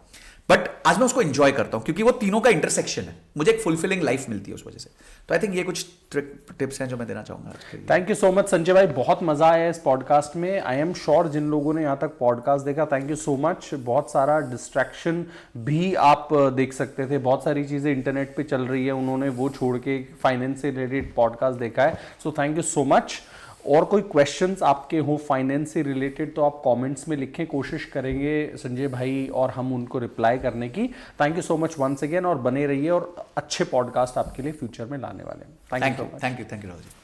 बट आज मैं उसको एंजॉय करता हूं क्योंकि वो तीनों का इंटरसेक्शन है। मुझे एक फुलफिलिंग लाइफ मिलती है उस वजह से। तो आई थिंक ये कुछ टिप्स हैं जो मैं देना चाहूंगा आज के लिए। Thank you so much Sanjay भाई, बहुत मजा आया इस पॉडकास्ट में। आई एम श्योर जिन लोगों ने यहाँ तक पॉडकास्ट देखा, थैंक यू सो मच। बहुत सारा डिस्ट्रैक्शन भी आप देख सकते थे, बहुत सारी चीजें इंटरनेट पे चल रही है, उन्होंने वो छोड़ के फाइनेंस से रिलेटेड पॉडकास्ट देखा है। So thank you so much. और कोई क्वेश्चंस आपके हो फाइनेंस से रिलेटेड तो आप कमेंट्स में लिखें, कोशिश करेंगे संजय भाई और हम उनको रिप्लाई करने की। Thank you so much once again, और बने रहिए और अच्छे पॉडकास्ट आपके लिए फ्यूचर में लाने वाले हैं। Thank you, thank you Rahul ji.